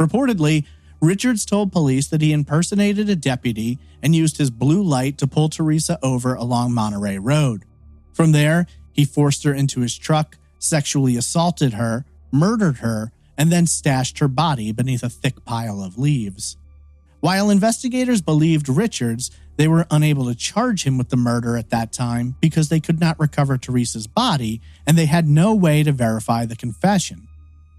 S1: Reportedly, Richards told police that he impersonated a deputy and used his blue light to pull Teresa over along Monterey Road. From there, he forced her into his truck, sexually assaulted her, murdered her, and then stashed her body beneath a thick pile of leaves. While investigators believed Richards, they were unable to charge him with the murder at that time because they could not recover Teresa's body and they had no way to verify the confession.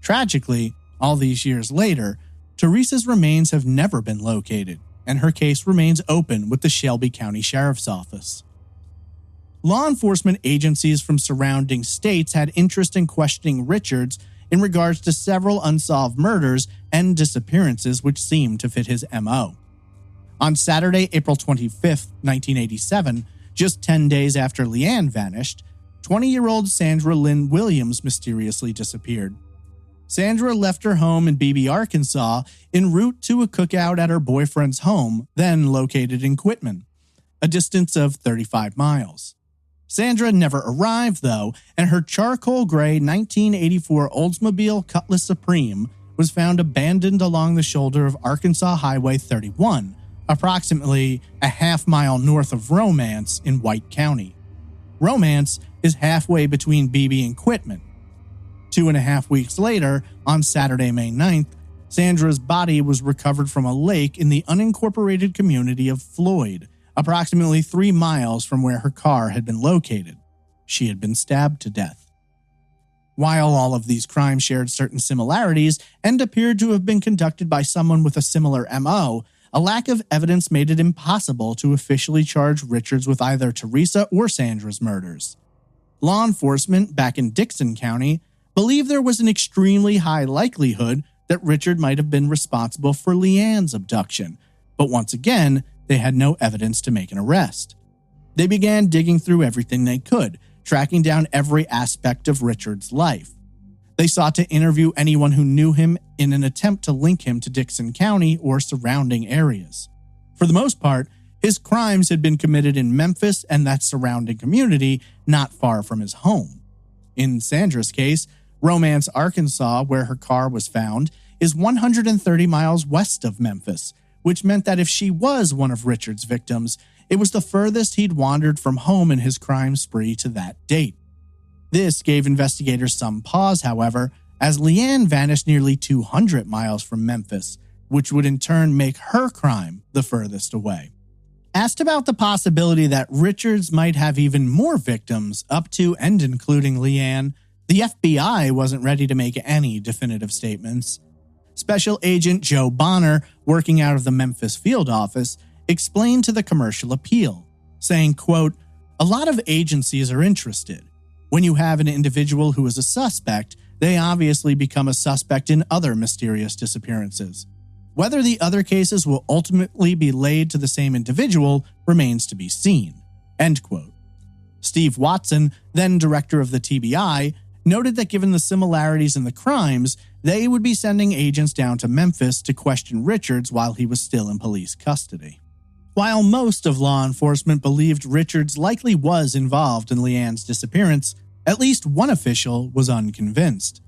S1: Tragically, all these years later, Teresa's remains have never been located, and her case remains open with the Shelby County Sheriff's Office. Law enforcement agencies from surrounding states had interest in questioning Richards in regards to several unsolved murders and disappearances which seemed to fit his MO. On Saturday, April 25, 1987, just 10 days after Leanne vanished, 20-year-old Sandra Lynn Williams mysteriously disappeared. Sandra left her home in Beebe, Arkansas, en route to a cookout at her boyfriend's home, then located in Quitman, a distance of 35 miles. Sandra never arrived, though, and her charcoal gray 1984 Oldsmobile Cutlass Supreme was found abandoned along the shoulder of Arkansas Highway 31, approximately a half-mile north of Romance in White County. Romance is halfway between Beebe and Quitman. 2.5 weeks later, on Saturday, May 9th, Sandra's body was recovered from a lake in the unincorporated community of Floyd, approximately 3 miles from where her car had been located. She had been stabbed to death. While all of these crimes shared certain similarities and appeared to have been conducted by someone with a similar MO, a lack of evidence made it impossible to officially charge Richards with either Teresa or Sandra's murders. Law enforcement back in Dickson County believed there was an extremely high likelihood that Richard might have been responsible for Leanne's abduction, but once again, they had no evidence to make an arrest. They began digging through everything they could, tracking down every aspect of Richard's life. They sought to interview anyone who knew him in an attempt to link him to Dickson County or surrounding areas. For the most part, his crimes had been committed in Memphis and that surrounding community not far from his home. In Sandra's case, Romance, Arkansas, where her car was found, is 130 miles west of Memphis, which meant that if she was one of Richard's victims, it was the furthest he'd wandered from home in his crime spree to that date. This gave investigators some pause, however, as Leanne vanished nearly 200 miles from Memphis, which would in turn make her crime the furthest away. Asked about the possibility that Richards might have even more victims, up to and including Leanne, the FBI wasn't ready to make any definitive statements. Special Agent Joe Bonner, working out of the Memphis field office, explained to the Commercial Appeal, saying, quote, "A lot of agencies are interested. When you have an individual who is a suspect, they obviously become a suspect in other mysterious disappearances. Whether the other cases will ultimately be laid to the same individual remains to be seen." End quote. Steve Watson, then director of the TBI, noted that given the similarities in the crimes, they would be sending agents down to Memphis to question Richards while he was still in police custody. While most of law enforcement believed Richards likely was involved in Leanne's disappearance, at least one official was unconvinced.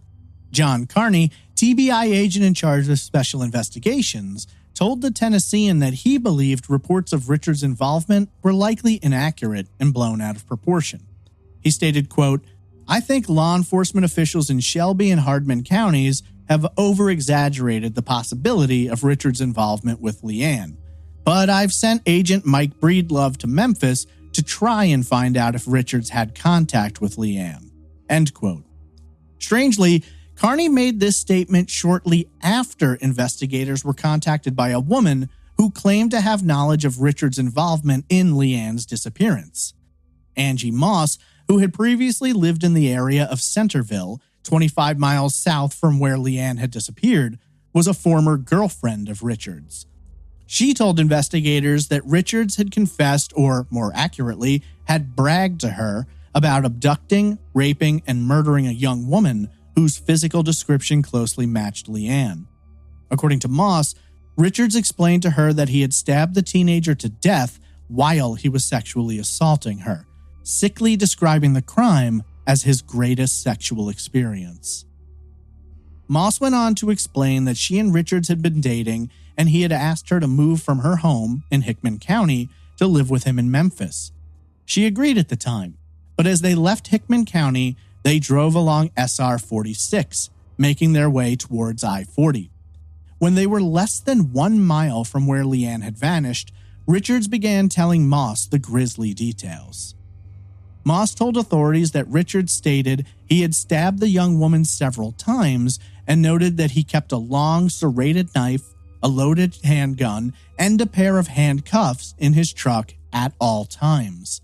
S1: John Carney, TBI agent in charge of special investigations, told the Tennessean that he believed reports of Richards' involvement were likely inaccurate and blown out of proportion. He stated, quote, "I think law enforcement officials in Shelby and Hardman counties have over-exaggerated the possibility of Richards' involvement with Leanne. But I've sent Agent Mike Breedlove to Memphis to try and find out if Richards had contact with Leanne." End quote. Strangely, Carney made this statement shortly after investigators were contacted by a woman who claimed to have knowledge of Richards' involvement in Leanne's disappearance. Angie Moss, who had previously lived in the area of Centerville, 25 miles south from where Leanne had disappeared, was a former girlfriend of Richards. She told investigators that Richards had confessed, or more accurately, had bragged to her about abducting, raping, and murdering a young woman whose physical description closely matched Leanne. According to Moss, Richards explained to her that he had stabbed the teenager to death while he was sexually assaulting her, sickly describing the crime as his greatest sexual experience. Moss went on to explain that she and Richards had been dating, and he had asked her to move from her home in Hickman County to live with him in Memphis. She agreed at the time, but as they left Hickman County, they drove along SR 46, making their way towards I-40. When they were less than 1 mile from where Leanne had vanished, Richards began telling Moss the grisly details. Moss told authorities that Richards stated he had stabbed the young woman several times and noted that he kept a long, serrated knife, a loaded handgun, and a pair of handcuffs in his truck at all times.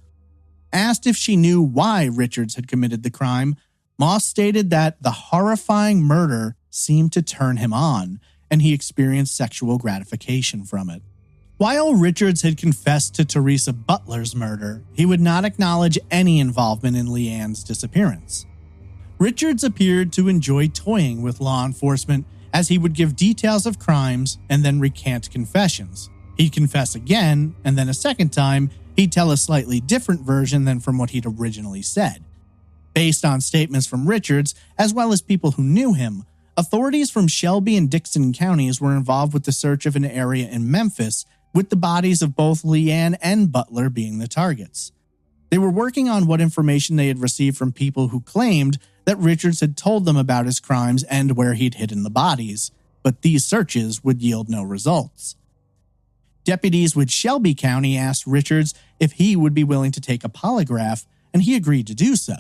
S1: Asked if she knew why Richards had committed the crime, Moss stated that the horrifying murder seemed to turn him on, and he experienced sexual gratification from it. While Richards had confessed to Teresa Butler's murder, he would not acknowledge any involvement in Leanne's disappearance. Richards appeared to enjoy toying with law enforcement, as he would give details of crimes and then recant confessions. He'd confess again, and then a second time, he'd tell a slightly different version than from what he'd originally said. Based on statements from Richards, as well as people who knew him, authorities from Shelby and Dixon counties were involved with the search of an area in Memphis, with the bodies of both Leanne and Butler being the targets. They were working on what information they had received from people who claimed that Richards had told them about his crimes and where he'd hidden the bodies, but these searches would yield no results. Deputies with Shelby County asked Richards if he would be willing to take a polygraph, and he agreed to do so.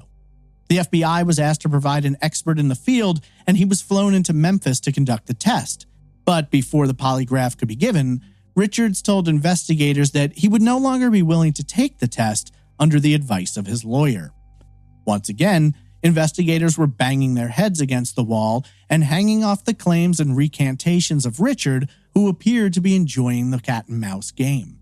S1: The FBI was asked to provide an expert in the field, and he was flown into Memphis to conduct the test. But before the polygraph could be given, Richards told investigators that he would no longer be willing to take the test under the advice of his lawyer. Once again, investigators were banging their heads against the wall and hanging off the claims and recantations of Richard, who appeared to be enjoying the cat-and-mouse game.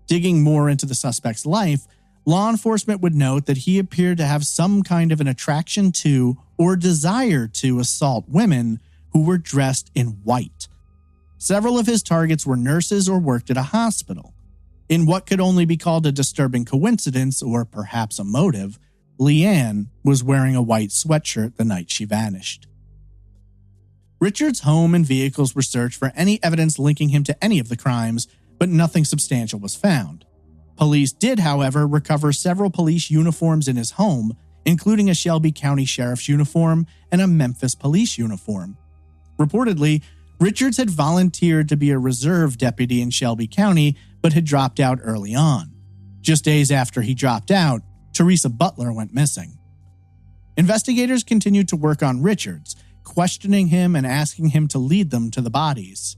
S1: Digging more into the suspect's life, law enforcement would note that he appeared to have some kind of an attraction to or desire to assault women who were dressed in white. Several of his targets were nurses or worked at a hospital. In what could only be called a disturbing coincidence, or perhaps a motive, Leanne was wearing a white sweatshirt the night she vanished. Richard's home and vehicles were searched for any evidence linking him to any of the crimes, but nothing substantial was found. Police did, however, recover several police uniforms in his home, including a Shelby County Sheriff's uniform and a Memphis police uniform. Reportedly, Richards had volunteered to be a reserve deputy in Shelby County but had dropped out early on. Just days after he dropped out, Teresa Butler went missing. Investigators continued to work on Richards, questioning him and asking him to lead them to the bodies.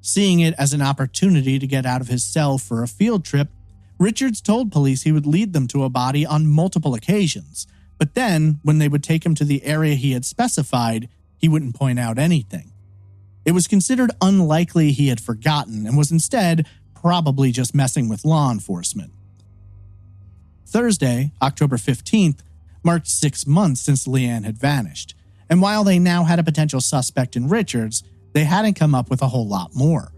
S1: Seeing it as an opportunity to get out of his cell for a field trip, Richards told police he would lead them to a body on multiple occasions, but then, when they would take him to the area he had specified, he wouldn't point out anything. It was considered unlikely he had forgotten and was instead probably just messing with law enforcement. Thursday, October 15th, marked 6 months since Leanne had vanished, and while they now had a potential suspect in Richards, they hadn't come up with a whole lot more.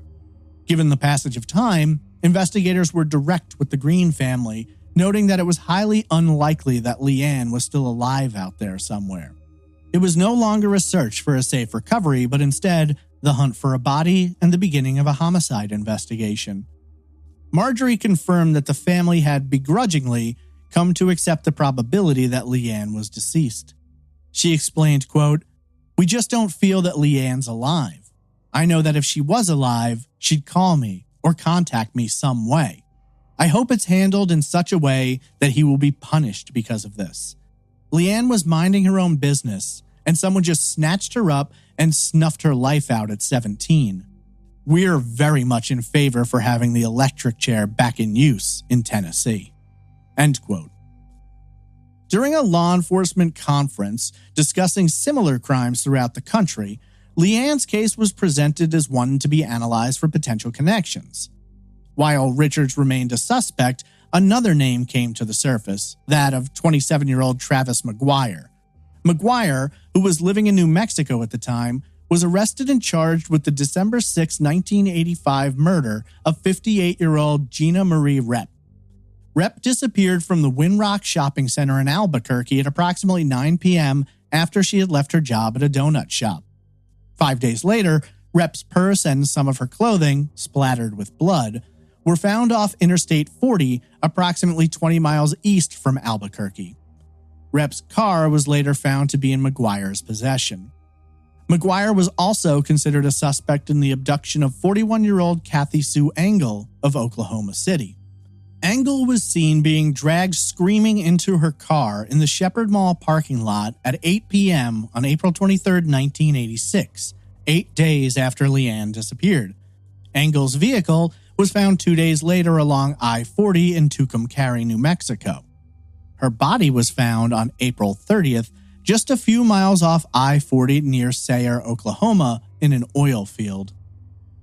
S1: Given the passage of time, investigators were direct with the Green family, noting that it was highly unlikely that Leanne was still alive out there somewhere. It was no longer a search for a safe recovery, but instead the hunt for a body and the beginning of a homicide investigation. Marjorie confirmed that the family had begrudgingly come to accept the probability that Leanne was deceased. She explained, quote, "We just don't feel that Leanne's alive. I know that if she was alive, she'd call me or contact me some way. I hope it's handled in such a way that he will be punished because of this. Leanne was minding her own business, and someone just snatched her up and snuffed her life out at 17. We're very much in favor for having the electric chair back in use in Tennessee." End quote. During a law enforcement conference discussing similar crimes throughout the country, Leanne's case was presented as one to be analyzed for potential connections. While Richards remained a suspect, another name came to the surface, that of 27-year-old Travis McGuire. McGuire, who was living in New Mexico at the time, was arrested and charged with the December 6, 1985 murder of 58-year-old Gina Marie Repp. Repp disappeared from the Winrock Shopping Center in Albuquerque at approximately 9 p.m. after she had left her job at a donut shop. 5 days later, Repp's purse and some of her clothing, splattered with blood, were found off Interstate 40, approximately 20 miles east from Albuquerque. Repp's car was later found to be in McGuire's possession. McGuire was also considered a suspect in the abduction of 41-year-old Kathy Sue Engel of Oklahoma City. Engel was seen being dragged screaming into her car in the Shepherd Mall parking lot at 8 p.m. on April 23, 1986, 8 days after Leanne disappeared. Engel's vehicle was found 2 days later along I-40 in Tucumcari, New Mexico. Her body was found on April 30th, just a few miles off I-40 near Sayre, Oklahoma, in an oil field.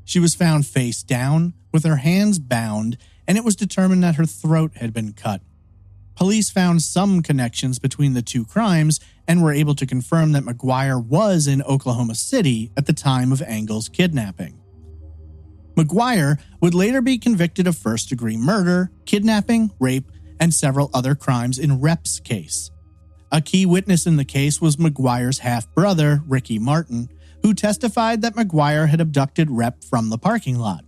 S1: She was found face down, with her hands bound, and it was determined that her throat had been cut. Police found some connections between the two crimes and were able to confirm that McGuire was in Oklahoma City at the time of Engel's kidnapping. McGuire would later be convicted of first-degree murder, kidnapping, rape, and several other crimes in Repp's case. A key witness in the case was McGuire's half-brother, Ricky Martin, who testified that McGuire had abducted Repp from the parking lot.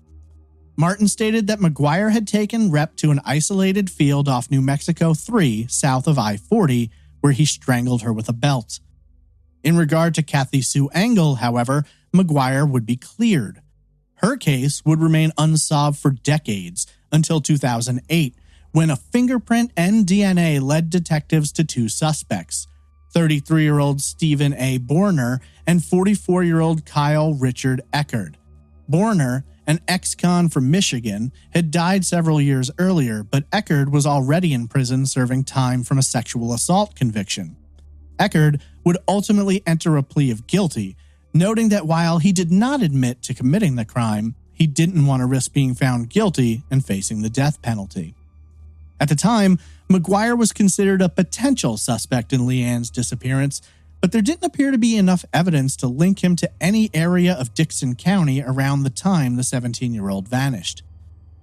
S1: Martin stated that McGuire had taken Repp to an isolated field off New Mexico 3 south of I-40, where he strangled her with a belt. In regard to Kathy Sue Engel, however, McGuire would be cleared. Her case would remain unsolved for decades until 2008, when a fingerprint and DNA led detectives to two suspects, 33-year-old Stephen A. Borner and 44-year-old Kyle Richard Eckerd. Borner, an ex-con from Michigan, had died several years earlier, but Eckerd was already in prison serving time from a sexual assault conviction. Eckerd would ultimately enter a plea of guilty, noting that while he did not admit to committing the crime, he didn't want to risk being found guilty and facing the death penalty. At the time, McGuire was considered a potential suspect in Leanne's disappearance, but there didn't appear to be enough evidence to link him to any area of Dixon County around the time the 17-year-old vanished.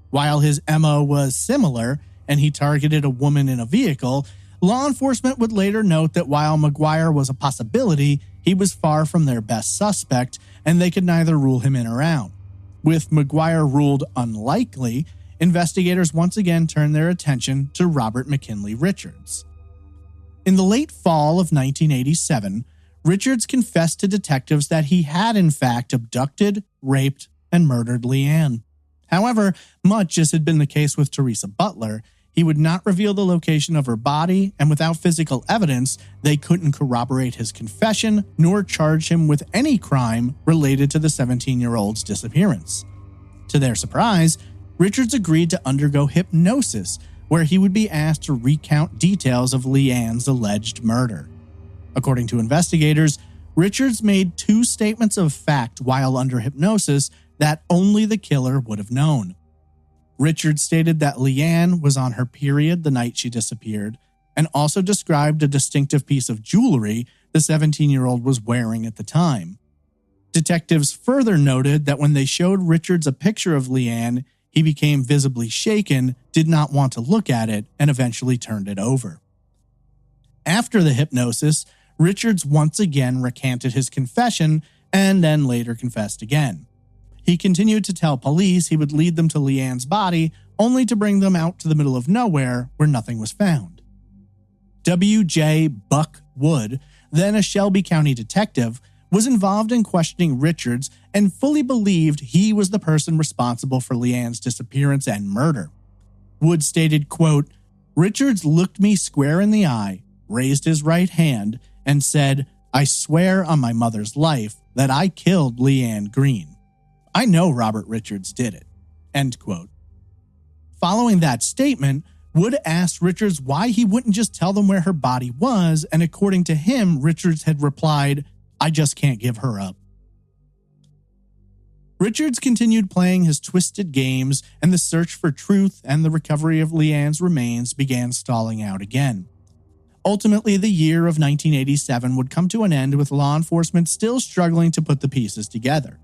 S1: While his MO was similar, and he targeted a woman in a vehicle, law enforcement would later note that while McGuire was a possibility, he was far from their best suspect, and they could neither rule him in or out. With McGuire ruled unlikely, investigators once again turned their attention to Robert McKinley Richards. In the late fall of 1987, Richards confessed to detectives that he had in fact abducted, raped, and murdered Leanne. However, much as had been the case with Teresa Butler, he would not reveal the location of her body, and without physical evidence, they couldn't corroborate his confession nor charge him with any crime related to the 17-year-old's disappearance. To their surprise, Richards agreed to undergo hypnosis, where he would be asked to recount details of Leanne's alleged murder. According to investigators, Richards made 2 statements of fact while under hypnosis that only the killer would have known. Richards stated that Leanne was on her period the night she disappeared, and also described a distinctive piece of jewelry the 17-year-old was wearing at the time. Detectives further noted that when they showed Richards a picture of Leanne, he became visibly shaken, did not want to look at it, and eventually turned it over. After the hypnosis, Richards once again recanted his confession and then later confessed again. He continued to tell police he would lead them to Leanne's body, only to bring them out to the middle of nowhere where nothing was found. W.J. Buck Wood, then a Shelby County detective, was involved in questioning Richards and fully believed he was the person responsible for Leanne's disappearance and murder. Wood stated, quote, "Richards looked me square in the eye, raised his right hand, and said, 'I swear on my mother's life that I killed Leanne Green. I know Robert Richards did it.'" End quote. Following that statement, Wood asked Richards why he wouldn't just tell them where her body was, and according to him, Richards had replied, "I just can't give her up." Richards continued playing his twisted games, and the search for truth and the recovery of Leanne's remains began stalling out again. Ultimately, the year of 1987 would come to an end with law enforcement still struggling to put the pieces together.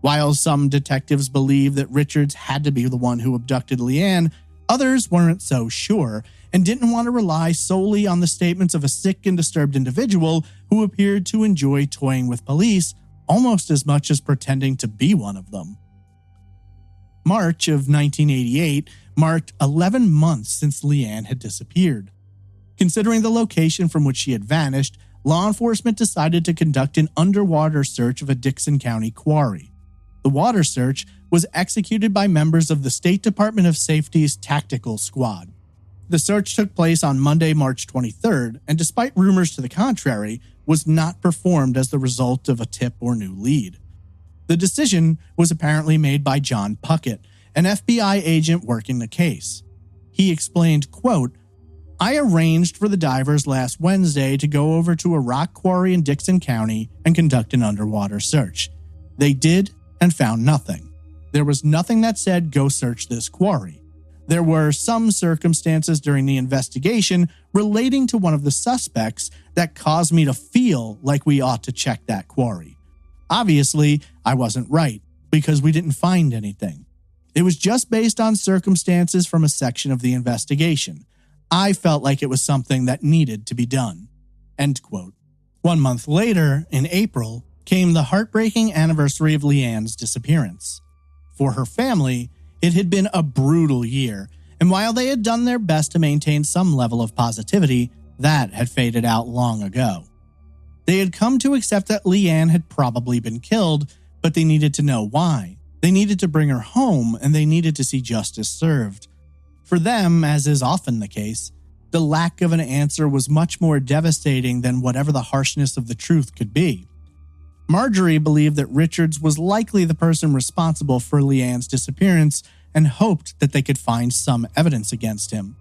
S1: While some detectives believed that Richards had to be the one who abducted Leanne, others weren't so sure and didn't want to rely solely on the statements of a sick and disturbed individual who appeared to enjoy toying with police almost as much as pretending to be one of them. March of 1988 marked 11 months since Leanne had disappeared. Considering the location from which she had vanished, law enforcement decided to conduct an underwater search of a Dixon County quarry. The water search was executed by members of the State Department of Safety's Tactical Squad. The search took place on Monday, March 23rd, and despite rumors to the contrary, was not performed as the result of a tip or new lead. The decision was apparently made by John Puckett, an FBI agent working the case. He explained, quote, "I arranged for the divers last Wednesday to go over to a rock quarry in Dixon County and conduct an underwater search. They did and found nothing. There was nothing that said go search this quarry. There were some circumstances during the investigation relating to one of the suspects that caused me to feel like we ought to check that quarry. Obviously, I wasn't right because we didn't find anything. It was just based on circumstances from a section of the investigation. I felt like it was something that needed to be done." End quote. 1 month later, in April, came the heartbreaking anniversary of Leanne's disappearance. For her family, it had been a brutal year, and while they had done their best to maintain some level of positivity, that had faded out long ago. They had come to accept that Leanne had probably been killed, but they needed to know why. They needed to bring her home, and they needed to see justice served. For them, as is often the case, the lack of an answer was much more devastating than whatever the harshness of the truth could be. Marjorie believed that Richards was likely the person responsible for Leanne's disappearance and hoped that they could find some evidence against him.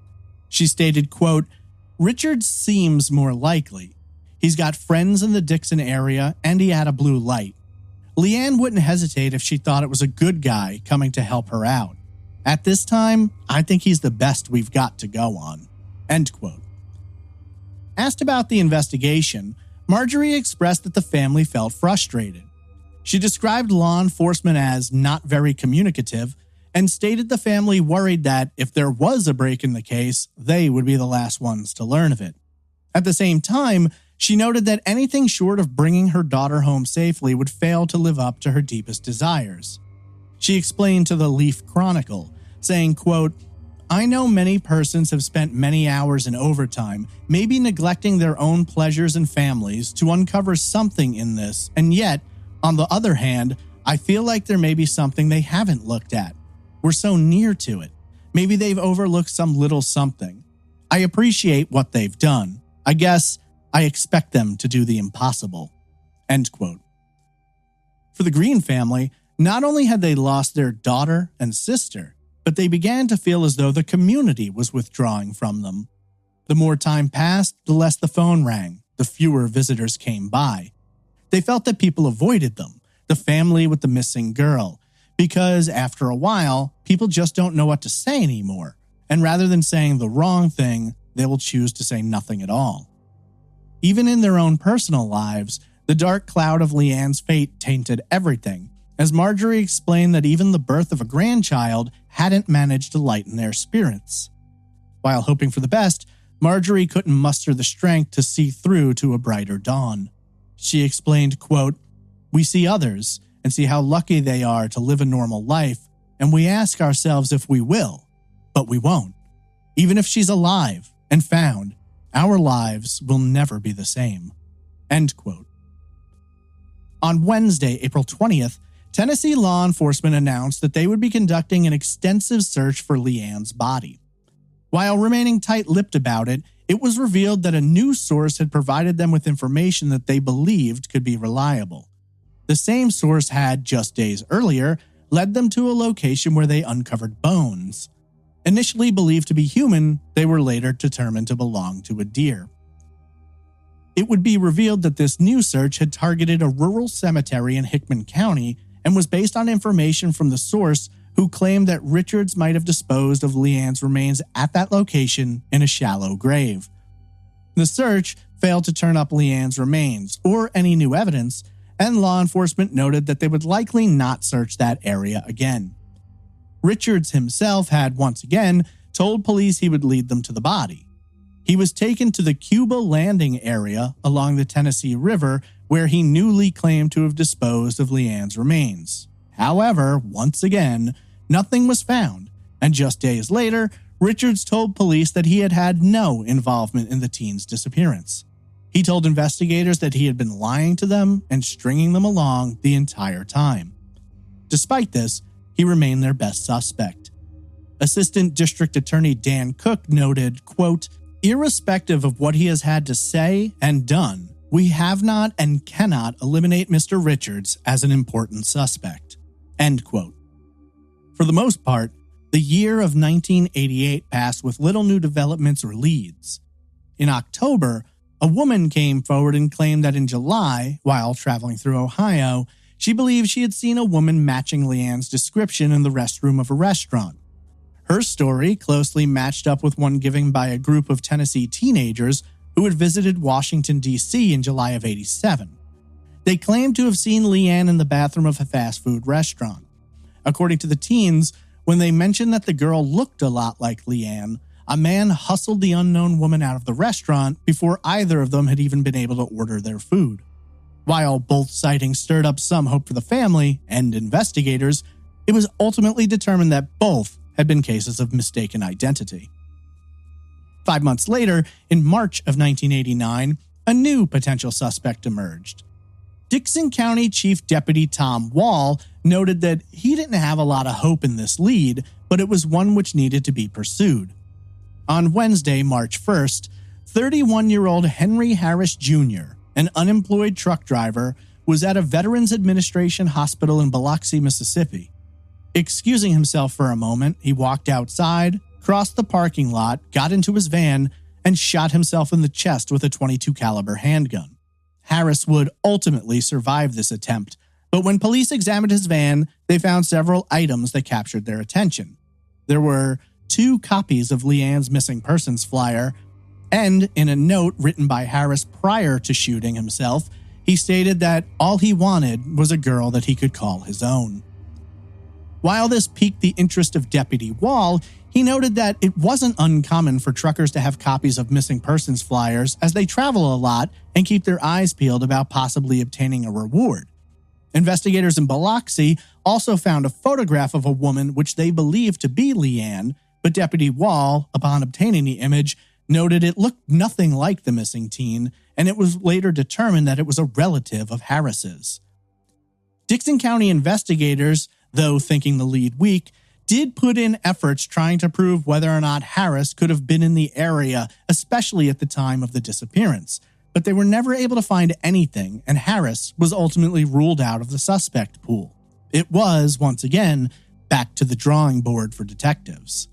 S1: She stated, quote, "Richards seems more likely. He's got friends in the Dixon area and he had a blue light. Leanne wouldn't hesitate if she thought it was a good guy coming to help her out. At this time, I think he's the best we've got to go on." End quote. Asked about the investigation, Marjorie expressed that the family felt frustrated. She described law enforcement as not very communicative and stated the family worried that if there was a break in the case, they would be the last ones to learn of it. At the same time, she noted that anything short of bringing her daughter home safely would fail to live up to her deepest desires. She explained to the Leaf Chronicle, saying, quote, "I know many persons have spent many hours in overtime, maybe neglecting their own pleasures and families to uncover something in this, and yet, on the other hand, I feel like there may be something they haven't looked at. We're so near to it. Maybe they've overlooked some little something. I appreciate what they've done. I guess I expect them to do the impossible." End quote. For the Green family, not only had they lost their daughter and sister, but they began to feel as though the community was withdrawing from them. The more time passed, the less the phone rang, the fewer visitors came by. They felt that people avoided them, the family with the missing girl, because after a while, people just don't know what to say anymore, and rather than saying the wrong thing, they will choose to say nothing at all. Even in their own personal lives, the dark cloud of Leanne's fate tainted everything, as Marjorie explained that even the birth of a grandchild hadn't managed to lighten their spirits. While hoping for the best, Marjorie couldn't muster the strength to see through to a brighter dawn. She explained, quote, "We see others and see how lucky they are to live a normal life, and we ask ourselves if we will, but we won't. Even if she's alive and found, our lives will never be the same." End quote. On Wednesday, April 20th, Tennessee law enforcement announced that they would be conducting an extensive search for Leanne's body. While remaining tight-lipped about it, it was revealed that a news source had provided them with information that they believed could be reliable. The same source had, just days earlier, led them to a location where they uncovered bones. Initially believed to be human, they were later determined to belong to a deer. It would be revealed that this new search had targeted a rural cemetery in Hickman County and was based on information from the source who claimed that Richards might have disposed of Leanne's remains at that location in a shallow grave. The search failed to turn up Leanne's remains or any new evidence, and law enforcement noted that they would likely not search that area again. Richards himself had once again told police he would lead them to the body. He was taken to the Cuba Landing area along the Tennessee River, where he newly claimed to have disposed of Leanne's remains. However, once again, nothing was found, and just days later, Richards told police that he had had no involvement in the teen's disappearance. He told investigators that he had been lying to them and stringing them along the entire time. Despite this, he remained their best suspect. Assistant District Attorney Dan Cook noted, quote, "Irrespective of what he has had to say and done, we have not and cannot eliminate Mr. Richards as an important suspect." End quote. For the most part, the year of 1988 passed with little new developments or leads. In October, a woman came forward and claimed that in July, while traveling through Ohio, she believed she had seen a woman matching Leanne's description in the restroom of a restaurant. Her story closely matched up with one given by a group of Tennessee teenagers who had visited Washington, D.C. in July of '87. They claimed to have seen Leanne in the bathroom of a fast food restaurant. According to the teens, when they mentioned that the girl looked a lot like Leanne, a man hustled the unknown woman out of the restaurant before either of them had even been able to order their food. While both sightings stirred up some hope for the family and investigators, it was ultimately determined that both had been cases of mistaken identity. 5 months later, in March of 1989, a new potential suspect emerged. Dickson County Chief Deputy Tom Wall noted that he didn't have a lot of hope in this lead, but it was one which needed to be pursued. On Wednesday, March 1st, 31-year-old Henry Harris Jr., an unemployed truck driver, was at a Veterans Administration hospital in Biloxi, Mississippi. Excusing himself for a moment, he walked outside, crossed the parking lot, got into his van, and shot himself in the chest with a .22 caliber handgun. Harris would ultimately survive this attempt, but when police examined his van, they found several items that captured their attention. There were 2 copies of Leanne's missing persons flyer, and in a note written by Harris prior to shooting himself, he stated that all he wanted was a girl that he could call his own. While this piqued the interest of Deputy Wall, he noted that it wasn't uncommon for truckers to have copies of missing persons flyers as they travel a lot and keep their eyes peeled about possibly obtaining a reward. Investigators in Biloxi also found a photograph of a woman which they believed to be Leanne, but Deputy Wall, upon obtaining the image, noted it looked nothing like the missing teen, and it was later determined that it was a relative of Harris's. Dickson County investigators, though thinking the lead weak, did put in efforts trying to prove whether or not Harris could have been in the area, especially at the time of the disappearance, but they were never able to find anything, and Harris was ultimately ruled out of the suspect pool. It was, once again, back to the drawing board for detectives.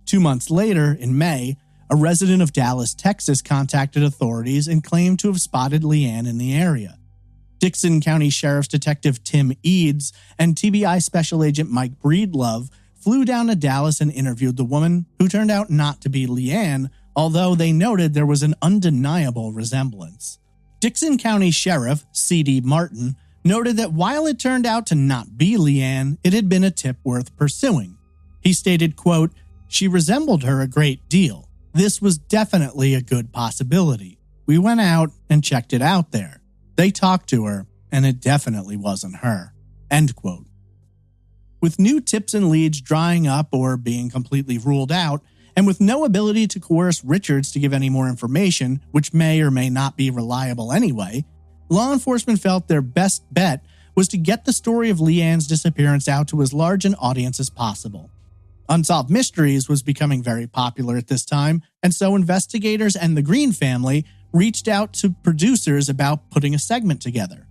S1: 2 months later, in May, a resident of Dallas, Texas contacted authorities and claimed to have spotted Leanne in the area. Dixon County Sheriff's Detective Tim Eads and TBI Special Agent Mike Breedlove flew down to Dallas and interviewed the woman, who turned out not to be Leanne, although they noted there was an undeniable resemblance. Dixon County Sheriff C.D. Martin noted that while it turned out to not be Leanne, it had been a tip worth pursuing. He stated, quote, "She resembled her a great deal. This was definitely a good possibility. We went out and checked it out there. They talked to her, and it definitely wasn't her." End quote. With new tips and leads drying up or being completely ruled out, and with no ability to coerce Richards to give any more information, which may or may not be reliable anyway, law enforcement felt their best bet was to get the story of Leanne's disappearance out to as large an audience as possible. Unsolved Mysteries was becoming very popular at this time, and so investigators and the Green family reached out to producers about putting a segment together.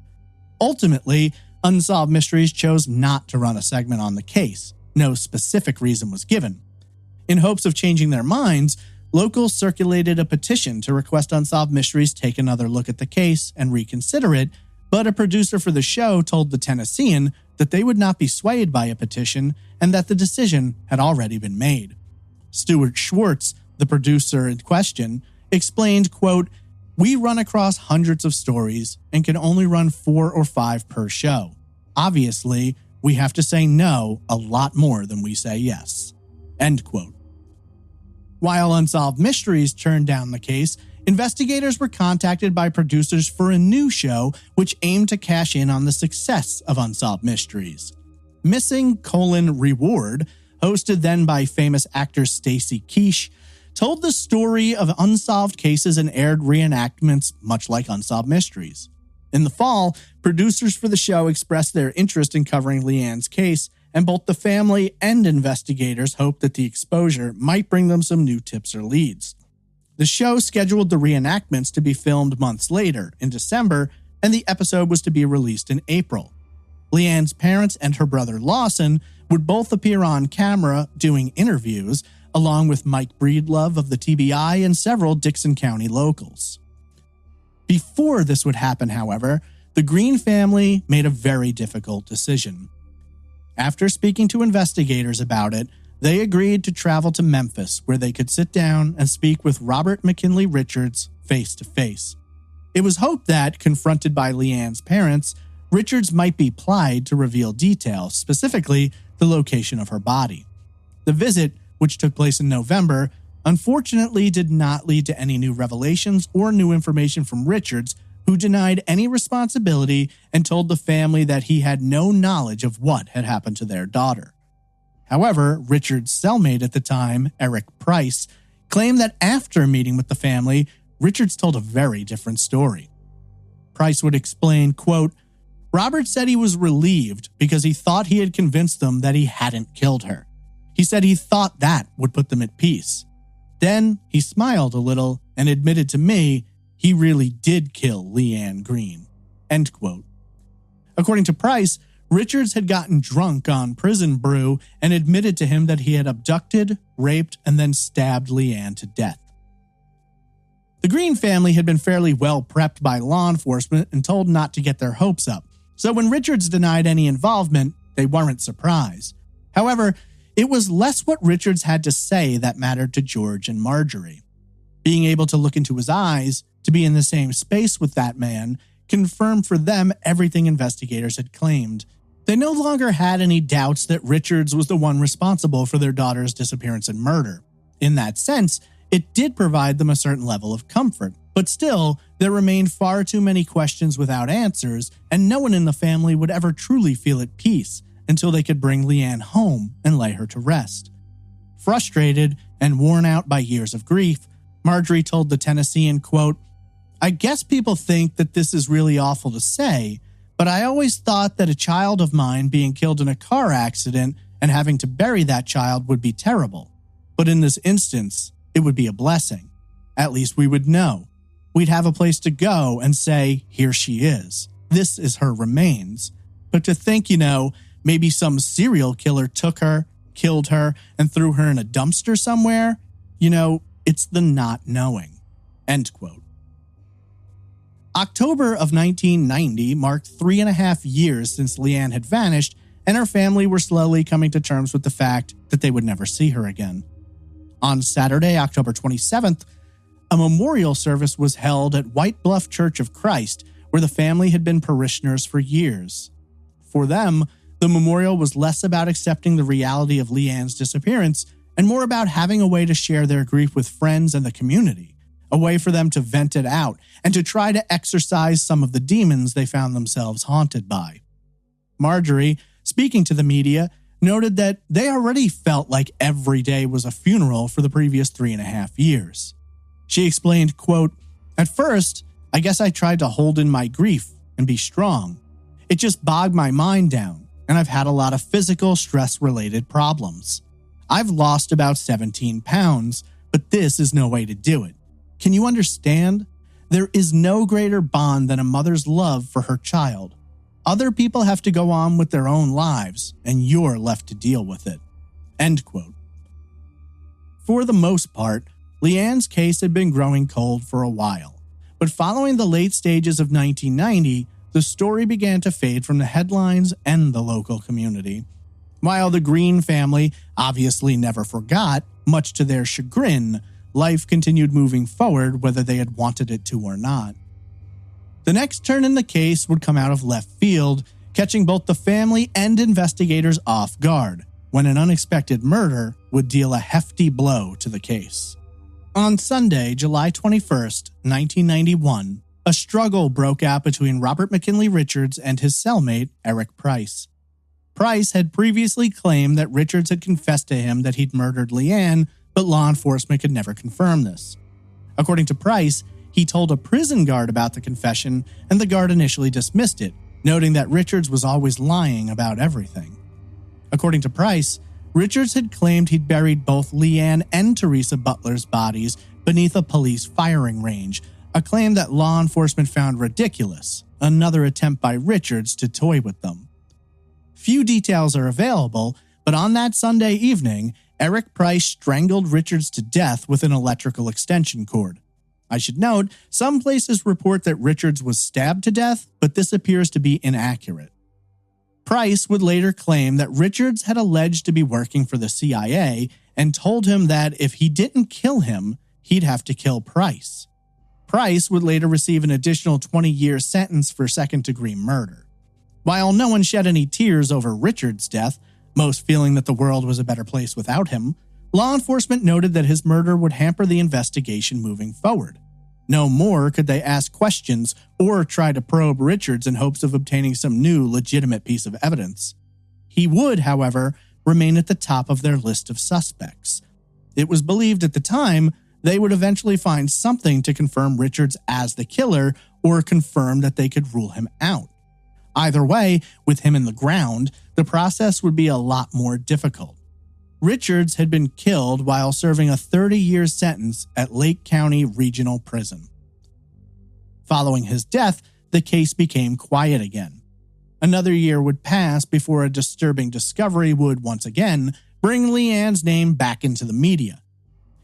S1: Ultimately, Unsolved Mysteries chose not to run a segment on the case. No specific reason was given. In hopes of changing their minds, locals circulated a petition to request Unsolved Mysteries take another look at the case and reconsider it, but a producer for the show told the Tennessean that they would not be swayed by a petition and that the decision had already been made. Stuart Schwartz, the producer in question, explained, quote, "We run across hundreds of stories and can only run 4 or 5 per show. Obviously, we have to say no a lot more than we say yes." End quote. While Unsolved Mysteries turned down the case, investigators were contacted by producers for a new show which aimed to cash in on the success of Unsolved Mysteries. Missing: Reward, hosted then by famous actor Stacy Keach, told the story of unsolved cases and aired reenactments much like Unsolved Mysteries. In the fall, producers for the show expressed their interest in covering Leanne's case, and both the family and investigators hoped that the exposure might bring them some new tips or leads. The show scheduled the reenactments to be filmed months later, in December, and the episode was to be released in April. Leanne's parents and her brother Lawson would both appear on camera doing interviews, along with Mike Breedlove of the TBI and several Dixon County locals. Before this would happen, however, the Green family made a very difficult decision. After speaking to investigators about it, they agreed to travel to Memphis, where they could sit down and speak with Robert McKinley Richards face to face. It was hoped that, confronted by Leanne's parents, Richards might be plied to reveal details, specifically the location of her body. The visit, which took place in November, unfortunately did not lead to any new revelations or new information from Richards, who denied any responsibility and told the family that he had no knowledge of what had happened to their daughter. However, Richards' cellmate at the time, Eric Price, claimed that after meeting with the family, Richards told a very different story. Price would explain, quote, "Robert said he was relieved because he thought he had convinced them that he hadn't killed her. He said he thought that would put them at peace. Then he smiled a little and admitted to me he really did kill Leanne Green." End quote. According to Price, Richards had gotten drunk on prison brew and admitted to him that he had abducted, raped, and then stabbed Leanne to death. The Green family had been fairly well prepped by law enforcement and told not to get their hopes up, so when Richards denied any involvement, they weren't surprised. However, it was less what Richards had to say that mattered to George and Marjorie. Being able to look into his eyes, to be in the same space with that man, confirmed for them everything investigators had claimed. They no longer had any doubts that Richards was the one responsible for their daughter's disappearance and murder. In that sense, it did provide them a certain level of comfort, but still, there remained far too many questions without answers, and no one in the family would ever truly feel at peace until they could bring Leanne home and lay her to rest. Frustrated and worn out by years of grief, Marjorie told the Tennessean, quote, "I guess people think that this is really awful to say, but I always thought that a child of mine being killed in a car accident and having to bury that child would be terrible. But in this instance, it would be a blessing. At least we would know. We'd have a place to go and say, here she is. This is her remains. But to think, maybe some serial killer took her, killed her, and threw her in a dumpster somewhere, it's the not knowing. End quote. October of 1990 marked 3.5 years since Leanne had vanished, and her family were slowly coming to terms with the fact that they would never see her again. On Saturday, October 27th, a memorial service was held at White Bluff Church of Christ, where the family had been parishioners for years. For them, the memorial was less about accepting the reality of Leanne's disappearance and more about having a way to share their grief with friends and the community, a way for them to vent it out and to try to exorcise some of the demons they found themselves haunted by. Marjorie, speaking to the media, noted that they already felt like every day was a funeral for the previous 3.5 years. She explained, quote, "At first, I guess I tried to hold in my grief and be strong. It just bogged my mind down, and I've had a lot of physical stress-related problems. I've lost about 17 pounds, but this is no way to do it. Can you understand? There is no greater bond than a mother's love for her child. Other people have to go on with their own lives, and you're left to deal with it." End quote. For the most part, Leanne's case had been growing cold for a while, but following the late stages of 1990, the story began to fade from the headlines and the local community. While the Green family obviously never forgot, much to their chagrin, life continued moving forward whether they had wanted it to or not. The next turn in the case would come out of left field, catching both the family and investigators off guard, when an unexpected murder would deal a hefty blow to the case. On Sunday, July 21st, 1991, a struggle broke out between Robert McKinley Richards and his cellmate, Eric Price. Price had previously claimed that Richards had confessed to him that he'd murdered Leanne, but law enforcement could never confirm this. According to Price, he told a prison guard about the confession, and the guard initially dismissed it, noting that Richards was always lying about everything. According to Price, Richards had claimed he'd buried both Leanne and Teresa Butler's bodies beneath a police firing range, a claim that law enforcement found ridiculous, another attempt by Richards to toy with them. Few details are available, but on that Sunday evening, Eric Price strangled Richards to death with an electrical extension cord. I should note, some places report that Richards was stabbed to death, but this appears to be inaccurate. Price would later claim that Richards had alleged to be working for the CIA and told him that if he didn't kill him, he'd have to kill Price. Price would later receive an additional 20-year sentence for second-degree murder. While no one shed any tears over Richards' death, most feeling that the world was a better place without him, law enforcement noted that his murder would hamper the investigation moving forward. No more could they ask questions or try to probe Richards in hopes of obtaining some new legitimate piece of evidence. He would, however, remain at the top of their list of suspects. It was believed at the time they would eventually find something to confirm Richards as the killer or confirm that they could rule him out. Either way, with him in the ground, the process would be a lot more difficult. Richards had been killed while serving a 30-year sentence at Lake County Regional Prison. Following his death, the case became quiet again. Another year would pass before a disturbing discovery would once again bring Leanne's name back into the media.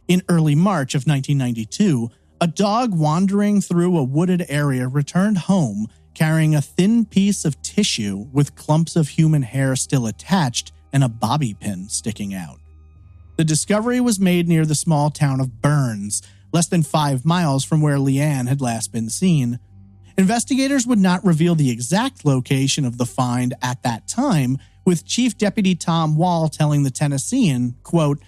S1: In early March of 1992, a dog wandering through a wooded area returned home carrying a thin piece of tissue with clumps of human hair still attached and a bobby pin sticking out. The discovery was made near the small town of Burns, less than 5 miles from where Leanne had last been seen. Investigators would not reveal the exact location of the find at that time, with Chief Deputy Tom Wall telling the Tennessean, quote,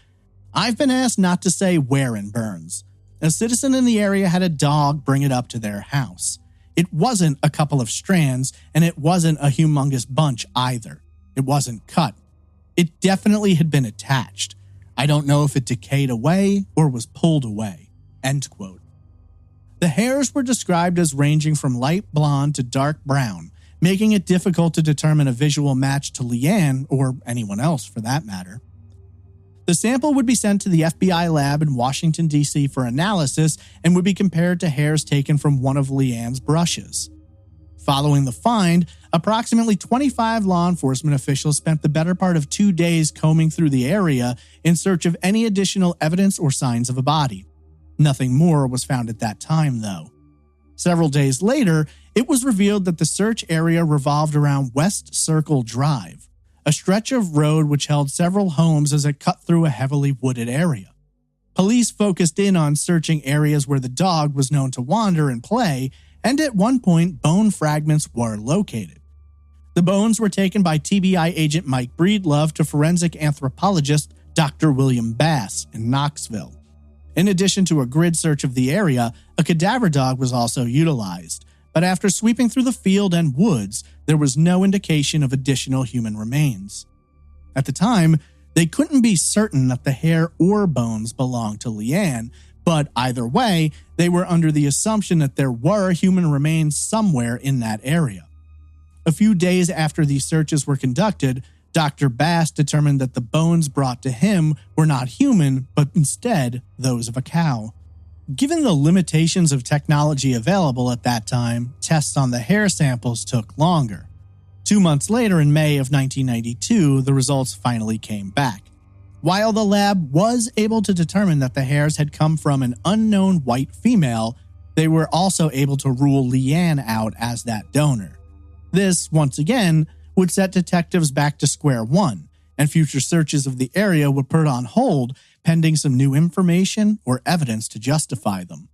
S1: "I've been asked not to say where in Burns. A citizen in the area had a dog bring it up to their house. It wasn't a couple of strands, and it wasn't a humongous bunch either. It wasn't cut. It definitely had been attached. I don't know if it decayed away or was pulled away." End quote. The hairs were described as ranging from light blonde to dark brown, making it difficult to determine a visual match to Leanne, or anyone else for that matter. The sample would be sent to the FBI lab in Washington, D.C. for analysis and would be compared to hairs taken from one of Leanne's brushes. Following the find, approximately 25 law enforcement officials spent the better part of 2 days combing through the area in search of any additional evidence or signs of a body. Nothing more was found at that time, though. Several days later, it was revealed that the search area revolved around West Circle Drive, a stretch of road which held several homes as it cut through a heavily wooded area. Police focused in on searching areas where the dog was known to wander and play, and at one point, bone fragments were located. The bones were taken by TBI agent Mike Breedlove to forensic anthropologist Dr. William Bass in Knoxville. In addition to a grid search of the area, a cadaver dog was also utilized, but after sweeping through the field and woods, there was no indication of additional human remains. At the time, they couldn't be certain that the hair or bones belonged to Leanne, but either way, they were under the assumption that there were human remains somewhere in that area. A few days after these searches were conducted, Dr. Bass determined that the bones brought to him were not human, but instead those of a cow. Given the limitations of technology available at that time, tests on the hair samples took longer. 2 months later, in May of 1992, the results finally came back. While the lab was able to determine that the hairs had come from an unknown white female, they were also able to rule Leanne out as that donor. This, once again, would set detectives back to square one, and future searches of the area were put on hold pending some new information or evidence to justify them.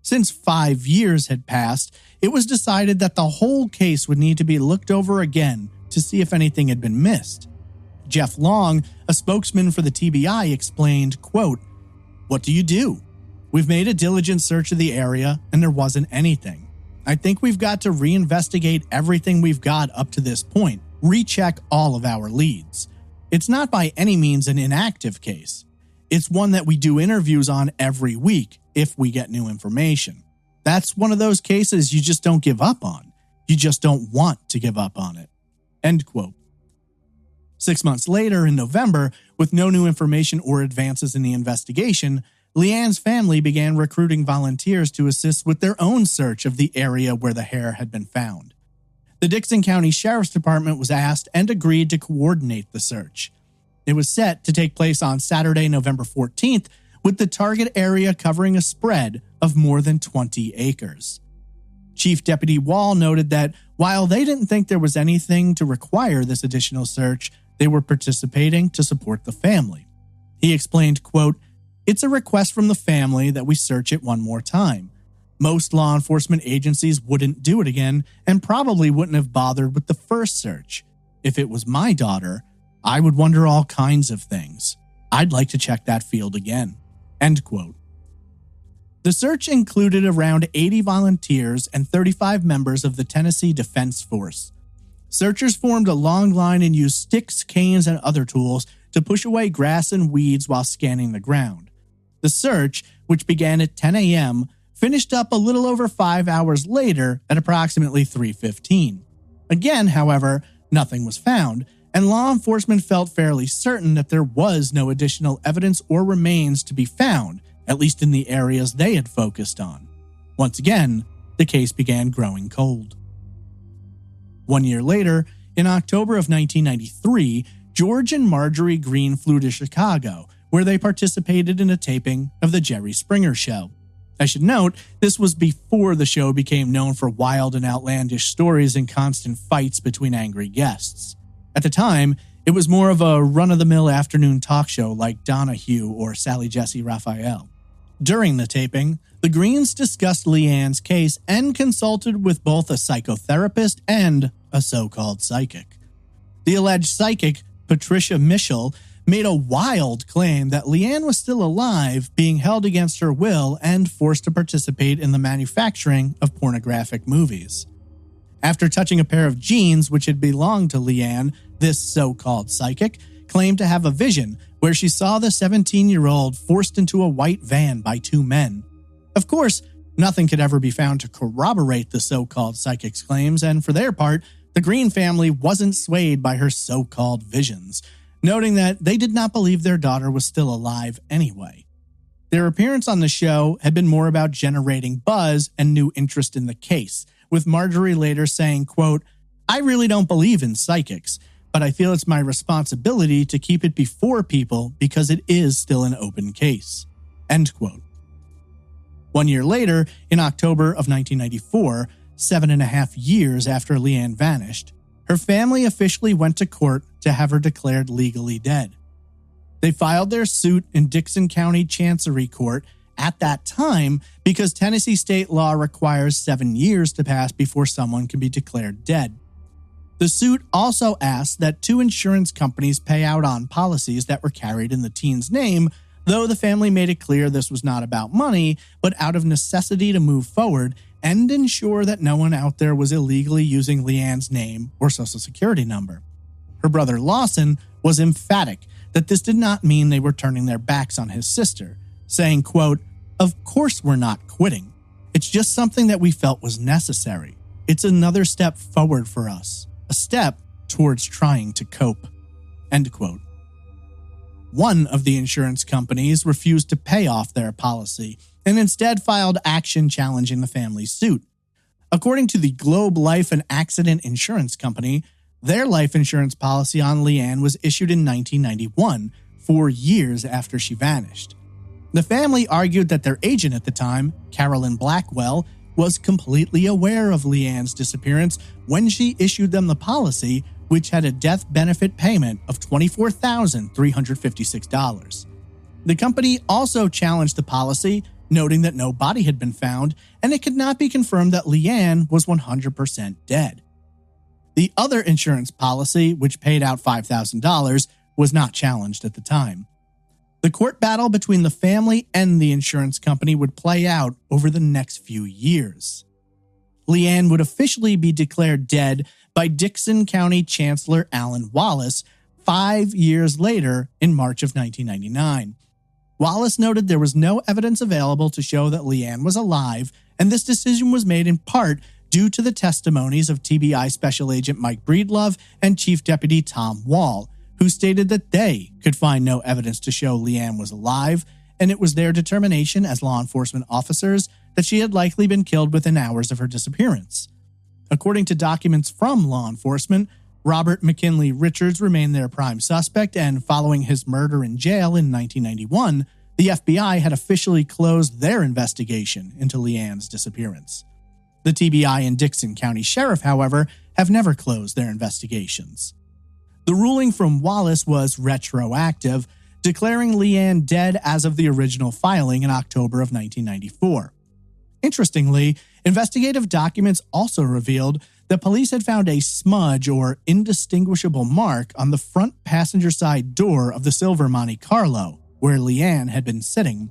S1: Since 5 years had passed, it was decided that the whole case would need to be looked over again to see if anything had been missed. Jeff Long, a spokesman for the TBI, explained, quote, "What do you do? We've made a diligent search of the area and there wasn't anything. I think we've got to reinvestigate everything we've got up to this point, recheck all of our leads. It's not by any means an inactive case. It's one that we do interviews on every week if we get new information. That's one of those cases you just don't give up on. You just don't want to give up on it." End quote. 6 months later, in November, with no new information or advances in the investigation, Leanne's family began recruiting volunteers to assist with their own search of the area where the hair had been found. The Dixon County Sheriff's Department was asked and agreed to coordinate the search. It was set to take place on Saturday, November 14th, with the target area covering a spread of more than 20 acres. Chief Deputy Wall noted that while they didn't think there was anything to require this additional search, they were participating to support the family. He explained, quote, "It's a request from the family that we search it one more time. Most law enforcement agencies wouldn't do it again and probably wouldn't have bothered with the first search. If it was my daughter, I would wonder all kinds of things. I'd like to check that field again." End quote. The search included around 80 volunteers and 35 members of the Tennessee Defense Force. Searchers formed a long line and used sticks, canes, and other tools to push away grass and weeds while scanning the ground. The search, which began at 10 a.m., finished up a little over 5 hours later at approximately 3:15. Again, however, nothing was found, and law enforcement felt fairly certain that there was no additional evidence or remains to be found, at least in the areas they had focused on. Once again, the case began growing cold. 1 year later, in October of 1993, George and Marjorie Green flew to Chicago, where they participated in a taping of The Jerry Springer Show. I should note, this was before the show became known for wild and outlandish stories and constant fights between angry guests. At the time, it was more of a run-of-the-mill afternoon talk show like Donahue or Sally Jesse Raphael. During the taping, the Greens discussed Leanne's case and consulted with both a psychotherapist and a so-called psychic. The alleged psychic, Patricia Mischel, made a wild claim that Leanne was still alive, being held against her will and forced to participate in the manufacturing of pornographic movies. After touching a pair of jeans which had belonged to Leanne, this so-called psychic claimed to have a vision where she saw the 17-year-old forced into a white van by two men. Of course, Nothing could ever be found to corroborate the so-called psychic's claims, and for their part, the Green family wasn't swayed by her so-called visions, noting that they did not believe their daughter was still alive anyway. Their appearance on the show had been more about generating buzz and new interest in the case, with Marjorie later saying, quote, "I really don't believe in psychics, but I feel it's my responsibility to keep it before people because it is still an open case." End quote. 1 year later, in October of 1994, 7.5 years after Leanne vanished, her family officially went to court to have her declared legally dead. They filed their suit in Dickson County Chancery Court at that time because Tennessee state law requires 7 years to pass before someone can be declared dead. The suit also asked that 2 insurance companies pay out on policies that were carried in the teen's name, though the family made it clear this was not about money, but out of necessity to move forward and ensure that no one out there was illegally using Leanne's name or social security number. Her brother Lawson was emphatic that this did not mean they were turning their backs on his sister, saying, quote, "Of course we're not quitting. It's just something that we felt was necessary. It's another step forward for us, a step towards trying to cope." End quote. One of the insurance companies refused to pay off their policy and instead filed action challenging the family's suit. According to the Globe Life and Accident Insurance Company, their life insurance policy on Leanne was issued in 1991, 4 years after she vanished. The family argued that their agent at the time, Carolyn Blackwell, was completely aware of Leanne's disappearance when she issued them the policy, which had a death benefit payment of $24,356. The company also challenged the policy, noting that no body had been found and it could not be confirmed that Leanne was 100% dead. The other insurance policy, which paid out $5,000, was not challenged at the time. The court battle between the family and the insurance company would play out over the next few years. Leanne would officially be declared dead by Dickson County Chancellor Alan Wallace 5 years later in March of 1999. Wallace noted there was no evidence available to show that Leanne was alive, and this decision was made in part due to the testimonies of TBI Special Agent Mike Breedlove and Chief Deputy Tom Wall, who stated that they could find no evidence to show Leanne was alive, and it was their determination as law enforcement officers that she had likely been killed within hours of her disappearance. According to documents from law enforcement, Robert McKinley Richards remained their prime suspect, and following his murder in jail in 1991, the FBI had officially closed their investigation into Leanne's disappearance. The TBI and Dickson County Sheriff, however, have never closed their investigations. The ruling from Wallace was retroactive, declaring Leanne dead as of the original filing in October of 1994. Interestingly, investigative documents also revealed that police had found a smudge or indistinguishable mark on the front passenger side door of the silver Monte Carlo, where Leanne had been sitting.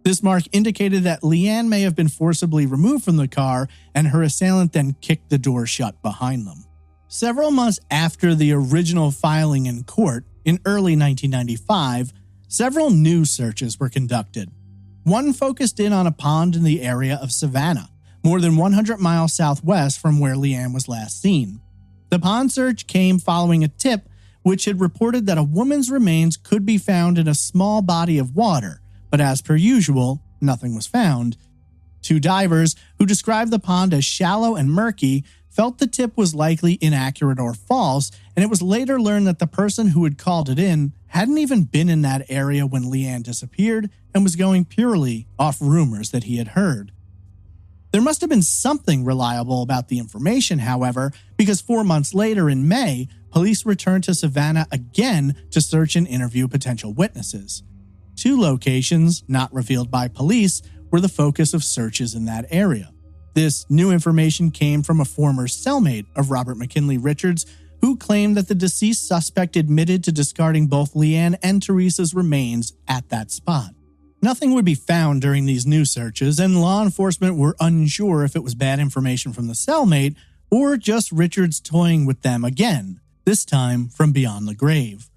S1: This mark indicated that Leanne may have been forcibly removed from the car and her assailant then kicked the door shut behind them. Several months after the original filing in court, in early 1995, several new searches were conducted. One focused in on a pond in the area of Savannah, more than 100 miles southwest from where Leanne was last seen. The pond search came following a tip which had reported that a woman's remains could be found in a small body of water, but as per usual, nothing was found. 2 divers, who described the pond as shallow and murky, felt the tip was likely inaccurate or false, and it was later learned that the person who had called it in hadn't even been in that area when Leanne disappeared and was going purely off rumors that he had heard. There must have been something reliable about the information, however, because 4 months later in May, police returned to Savannah again to search and interview potential witnesses. 2 locations, not revealed by police, were the focus of searches in that area. This new information came from a former cellmate of Robert McKinley Richards, who claimed that the deceased suspect admitted to discarding both Leanne and Teresa's remains at that spot. Nothing would be found during these new searches, and law enforcement were unsure if it was bad information from the cellmate or just Richards toying with them again, this time from beyond the grave.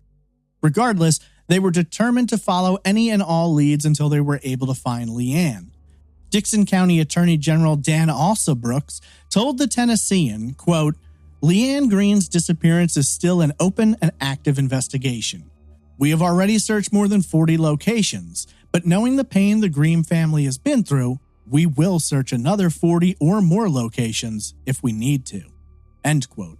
S1: Regardless, they were determined to follow any and all leads until they were able to find Leanne. Dixon County Attorney General Dan Alsobrooks told the Tennessean, quote, "Leanne Green's disappearance is still an open and active investigation. We have already searched more than 40 locations, but knowing the pain the Green family has been through, we will search another 40 or more locations if we need to." End quote.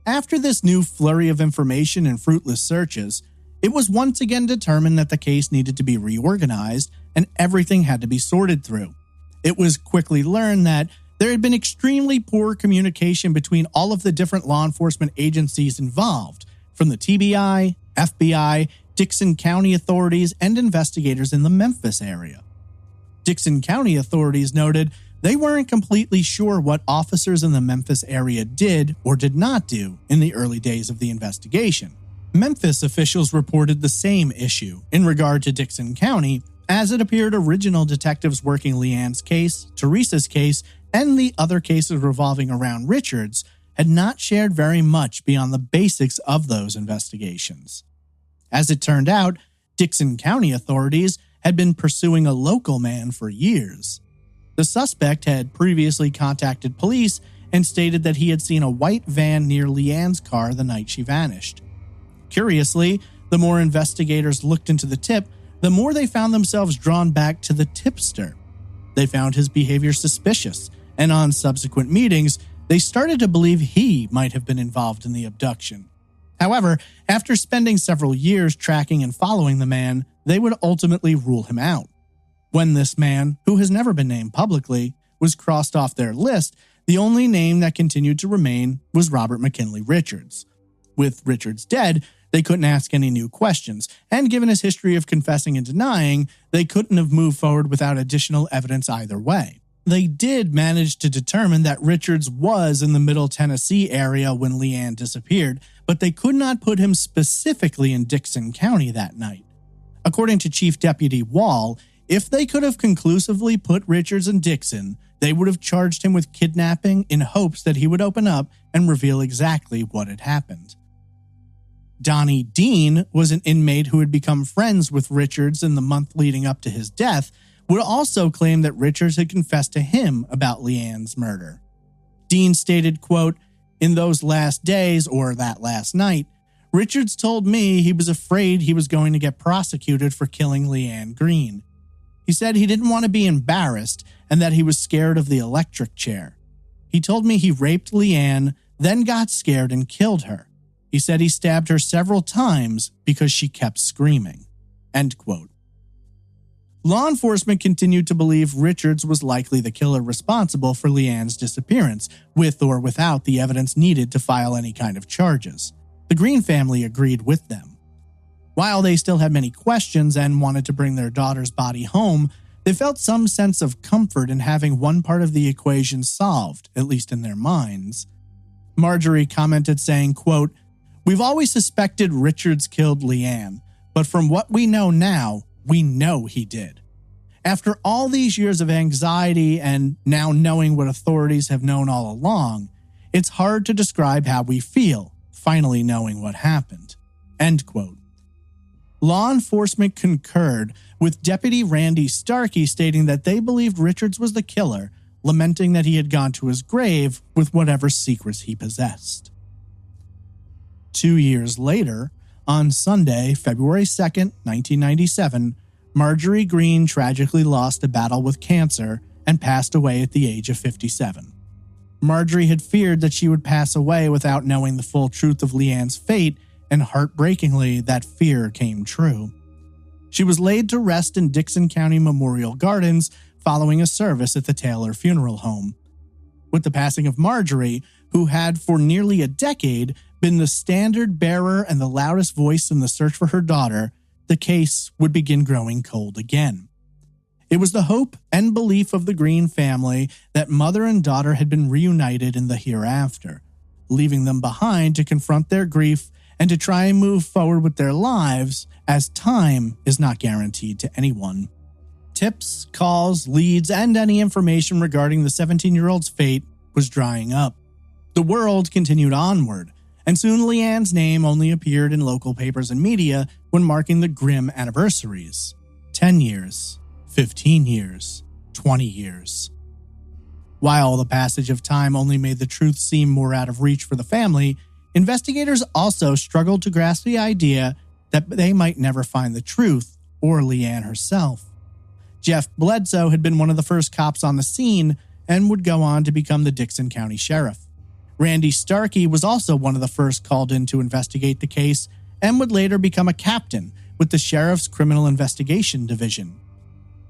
S1: After this new flurry of information and fruitless searches, it was once again determined that the case needed to be reorganized and everything had to be sorted through. It was quickly learned that there had been extremely poor communication between all of the different law enforcement agencies involved, from the TBI, FBI, Dixon County authorities, and investigators in the Memphis area. Dixon County authorities noted they weren't completely sure what officers in the Memphis area did or did not do in the early days of the investigation. Memphis officials reported the same issue in regard to Dixon County, as it appeared original detectives working Leanne's case, Teresa's case, and the other cases revolving around Richards had not shared very much beyond the basics of those investigations. As it turned out, Dixon County authorities had been pursuing a local man for years. The suspect had previously contacted police and stated that he had seen a white van near Leanne's car the night she vanished. Curiously, the more investigators looked into the tip, the more they found themselves drawn back to the tipster. They found his behavior suspicious, and on subsequent meetings, they started to believe he might have been involved in the abduction. However, after spending several years tracking and following the man, they would ultimately rule him out. When this man, who has never been named publicly, was crossed off their list, the only name that continued to remain was Robert McKinley Richards. With Richards dead, they couldn't ask any new questions, and given his history of confessing and denying, they couldn't have moved forward without additional evidence either way. They did manage to determine that Richards was in the Middle Tennessee area when Leanne disappeared, but they could not put him specifically in Dixon County that night. According to Chief Deputy Wall, if they could have conclusively put Richards in Dixon, they would have charged him with kidnapping in hopes that he would open up and reveal exactly what had happened. Donnie Dean was an inmate who had become friends with Richards in the month leading up to his death, would also claim that Richards had confessed to him about Leanne's murder. Dean stated, quote, "In those last days, or that last night, Richards told me he was afraid he was going to get prosecuted for killing Leanne Green. He said he didn't want to be embarrassed and that he was scared of the electric chair. He told me he raped Leanne, then got scared and killed her. He said he stabbed her several times because she kept screaming." End quote. Law enforcement continued to believe Richards was likely the killer responsible for Leanne's disappearance, with or without the evidence needed to file any kind of charges. The Green family agreed with them. While they still had many questions and wanted to bring their daughter's body home, they felt some sense of comfort in having one part of the equation solved, at least in their minds. Marjorie commented saying, quote, "We've always suspected Richards killed Leanne, but from what we know now, we know he did. After all these years of anxiety and now knowing what authorities have known all along, it's hard to describe how we feel, finally knowing what happened." End quote. Law enforcement concurred, with Deputy Randy Starkey stating that they believed Richards was the killer, lamenting that he had gone to his grave with whatever secrets he possessed. 2 years later, on Sunday, February 2nd, 1997, Marjorie Green tragically lost a battle with cancer and passed away at the age of 57. Marjorie had feared that she would pass away without knowing the full truth of Leanne's fate, and heartbreakingly, that fear came true. She was laid to rest in Dixon County Memorial Gardens following a service at the Taylor Funeral Home. With the passing of Marjorie, who had for nearly a decade been the standard bearer and the loudest voice in the search for her daughter, the case would begin growing cold again. It was the hope and belief of the Green family that mother and daughter had been reunited in the hereafter, leaving them behind to confront their grief and to try and move forward with their lives, as time is not guaranteed to anyone. Tips, calls, leads, and any information regarding the 17-year-old's fate was drying up. The world continued onward, and soon Leanne's name only appeared in local papers and media when marking the grim anniversaries. 10 years, 15 years, 20 years. While the passage of time only made the truth seem more out of reach for the family, investigators also struggled to grasp the idea that they might never find the truth or Leanne herself. Jeff Bledsoe had been one of the first cops on the scene and would go on to become the Dixon County Sheriff. Randy Starkey was also one of the first called in to investigate the case and would later become a captain with the Sheriff's Criminal Investigation Division.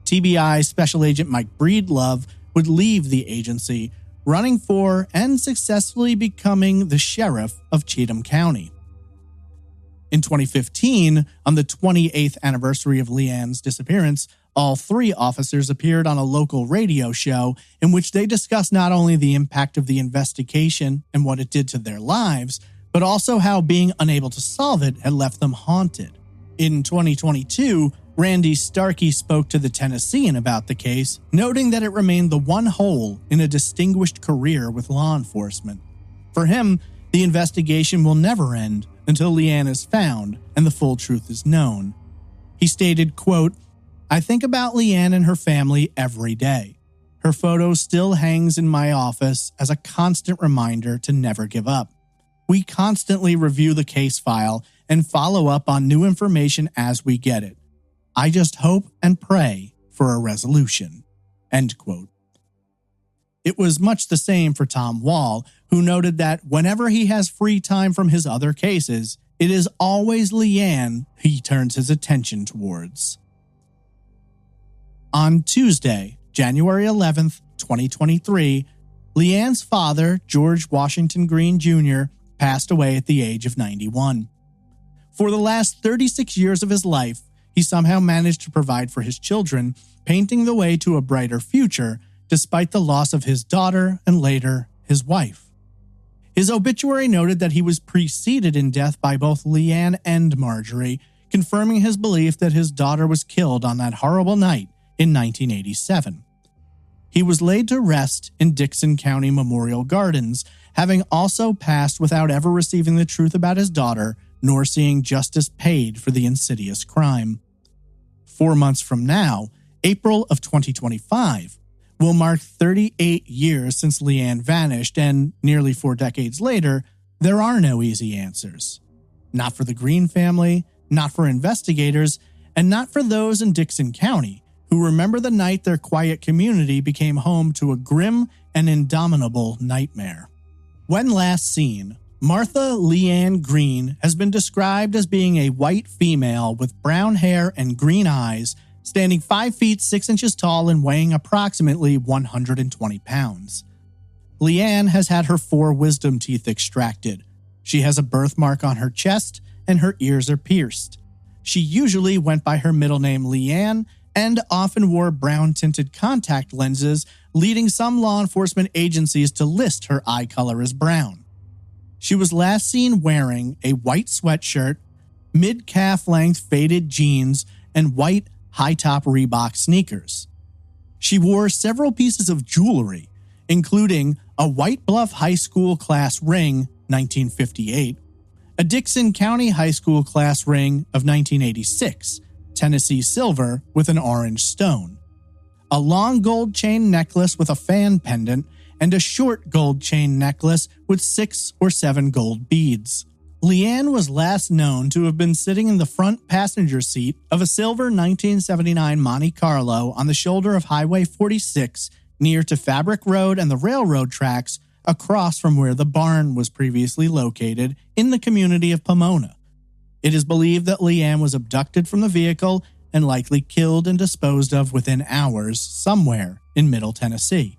S1: TBI Special Agent Mike Breedlove would leave the agency, running for and successfully becoming the Sheriff of Cheatham County. In 2015, on the 28th anniversary of Leanne's disappearance, all three officers appeared on a local radio show in which they discussed not only the impact of the investigation and what it did to their lives, but also how being unable to solve it had left them haunted. In 2022, Randy Starkey spoke to the Tennessean about the case, noting that it remained the one hole in a distinguished career with law enforcement. For him, the investigation will never end until Leanne is found and the full truth is known. He stated, quote, "I think about Leanne and her family every day. Her photo still hangs in my office as a constant reminder to never give up. We constantly review the case file and follow up on new information as we get it. I just hope and pray for a resolution." End quote. It was much the same for Tom Wall, who noted that whenever he has free time from his other cases, it is always Leanne he turns his attention towards. On Tuesday, January 11th, 2023, Leanne's father, George Washington Green Jr., passed away at the age of 91. For the last 36 years of his life, he somehow managed to provide for his children, painting the way to a brighter future despite the loss of his daughter and later his wife. His obituary noted that he was preceded in death by both Leanne and Marjorie, confirming his belief that his daughter was killed on that horrible night in 1987. He was laid to rest in Dixon County Memorial Gardens, having also passed without ever receiving the truth about his daughter nor seeing justice paid for the insidious crime. 4 months from now, April of 2025, will mark 38 years since Leanne vanished, and nearly 4 decades later, there are no easy answers. Not for the Green family, not for investigators, and not for those in Dixon County who remember the night their quiet community became home to a grim and indomitable nightmare. When last seen, Martha Leanne Green has been described as being a white female with brown hair and green eyes, standing 5 feet 6 inches tall and weighing approximately 120 pounds. Leanne has had her 4 wisdom teeth extracted. She has a birthmark on her chest and her ears are pierced. She usually went by her middle name Leanne and often wore brown-tinted contact lenses, leading some law enforcement agencies to list her eye color as brown. She was last seen wearing a white sweatshirt, mid-calf length faded jeans, and white high-top Reebok sneakers. She wore several pieces of jewelry, including a White Bluff High School class ring, 1958, a Dixon County High School class ring of 1986, Tennessee silver with an orange stone, a long gold chain necklace with a fan pendant, and a short gold chain necklace with 6 or 7 gold beads. Leanne was last known to have been sitting in the front passenger seat of a silver 1979 Monte Carlo on the shoulder of Highway 46 near to Fabric Road and the railroad tracks across from where the barn was previously located in the community of Pomona. It is believed that Leanne was abducted from the vehicle and likely killed and disposed of within hours somewhere in Middle Tennessee.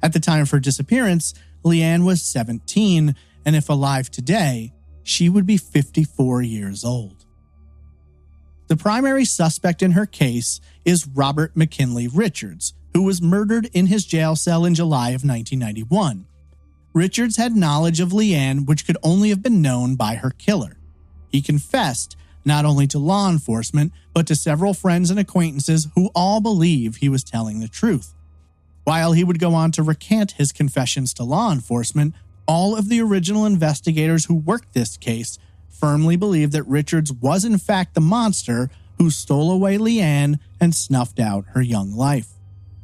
S1: At the time of her disappearance, Leanne was 17, and if alive today, she would be 54 years old. The primary suspect in her case is Robert McKinley Richards, who was murdered in his jail cell in July of 1991. Richards had knowledge of Leanne which could only have been known by her killer. He confessed not only to law enforcement, but to several friends and acquaintances who all believe he was telling the truth. While he would go on to recant his confessions to law enforcement, all of the original investigators who worked this case firmly believed that Richards was in fact the monster who stole away Leanne and snuffed out her young life.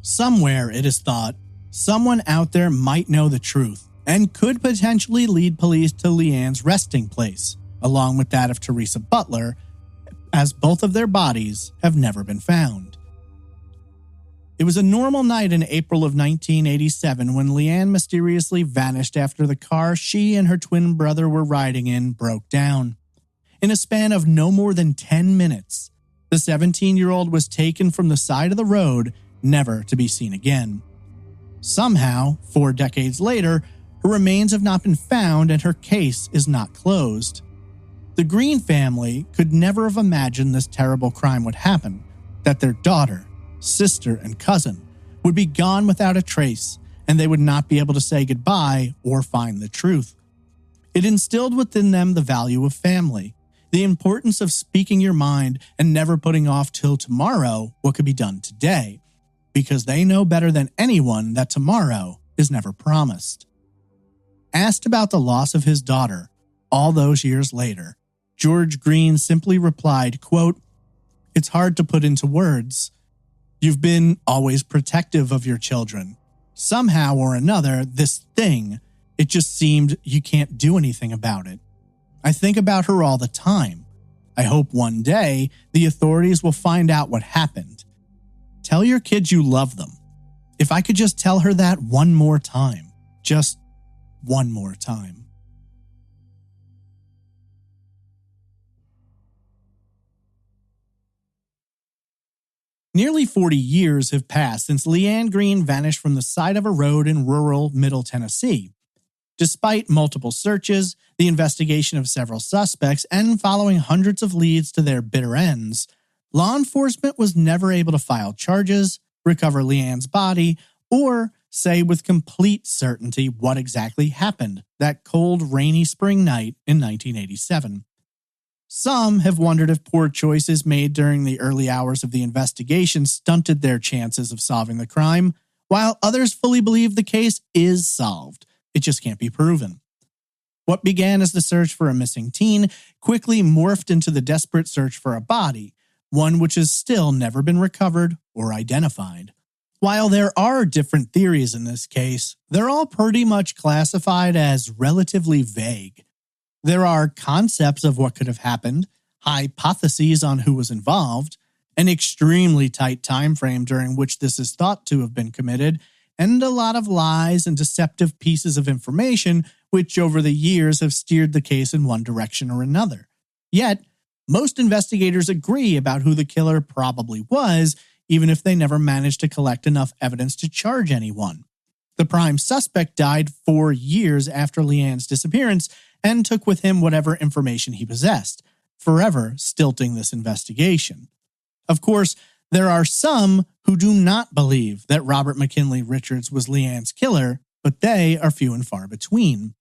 S1: Somewhere, it is thought, someone out there might know the truth and could potentially lead police to Leanne's resting place, along with that of Teresa Butler, as both of their bodies have never been found. It was a normal night in April of 1987 when Leanne mysteriously vanished after the car she and her twin brother were riding in broke down. In a span of no more than 10 minutes, the 17-year-old was taken from the side of the road, never to be seen again. Somehow, 4 decades later, her remains have not been found and her case is not closed. The Green family could never have imagined this terrible crime would happen, that their daughter, sister, and cousin would be gone without a trace, and they would not be able to say goodbye or find the truth. It instilled within them the value of family, the importance of speaking your mind and never putting off till tomorrow what could be done today, because they know better than anyone that tomorrow is never promised. Asked about the loss of his daughter all those years later, George Green simply replied, quote, "It's hard to put into words. You've been always protective of your children. Somehow or another, this thing, it just seemed you can't do anything about it. I think about her all the time. I hope one day the authorities will find out what happened. Tell your kids you love them. If I could just tell her that one more time. Just one more time." Nearly 40 years have passed since Leanne Green vanished from the side of a road in rural Middle Tennessee. Despite multiple searches, the investigation of several suspects, and following hundreds of leads to their bitter ends, law enforcement was never able to file charges, recover Leanne's body, or say with complete certainty what exactly happened that cold, rainy spring night in 1987. Some have wondered if poor choices made during the early hours of the investigation stunted their chances of solving the crime, while others fully believe the case is solved. It just can't be proven. What began as the search for a missing teen quickly morphed into the desperate search for a body, one which has still never been recovered or identified. While there are different theories in this case, they're all pretty much classified as relatively vague. There are concepts of what could have happened, hypotheses on who was involved, an extremely tight time frame during which this is thought to have been committed, and a lot of lies and deceptive pieces of information which over the years have steered the case in one direction or another. Yet, most investigators agree about who the killer probably was, even if they never managed to collect enough evidence to charge anyone. The prime suspect died 4 years after Leanne's disappearance and took with him whatever information he possessed, forever stilting this investigation. Of course, there are some who do not believe that Robert McKinley Richards was Leanne's killer, but they are few and far between.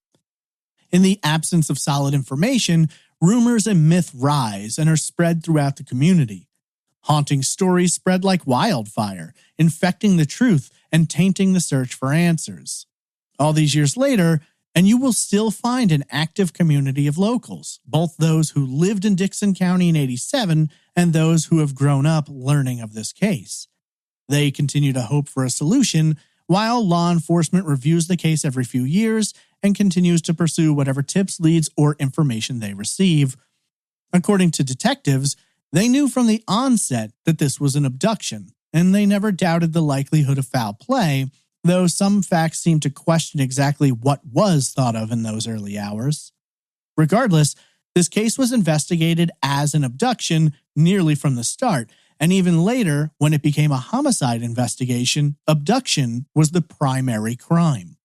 S1: In the absence of solid information, rumors and myth rise and are spread throughout the community. Haunting stories spread like wildfire, infecting the truth and tainting the search for answers. All these years later, and you will still find an active community of locals, both those who lived in Dixon County in '87 and those who have grown up learning of this case. They continue to hope for a solution, while law enforcement reviews the case every few years and continues to pursue whatever tips, leads, or information they receive. According to detectives, they knew from the onset that this was an abduction, and they never doubted the likelihood of foul play, though some facts seem to question exactly what was thought of in those early hours. Regardless, this case was investigated as an abduction nearly from the start, and even later, when it became a homicide investigation, abduction was the primary crime.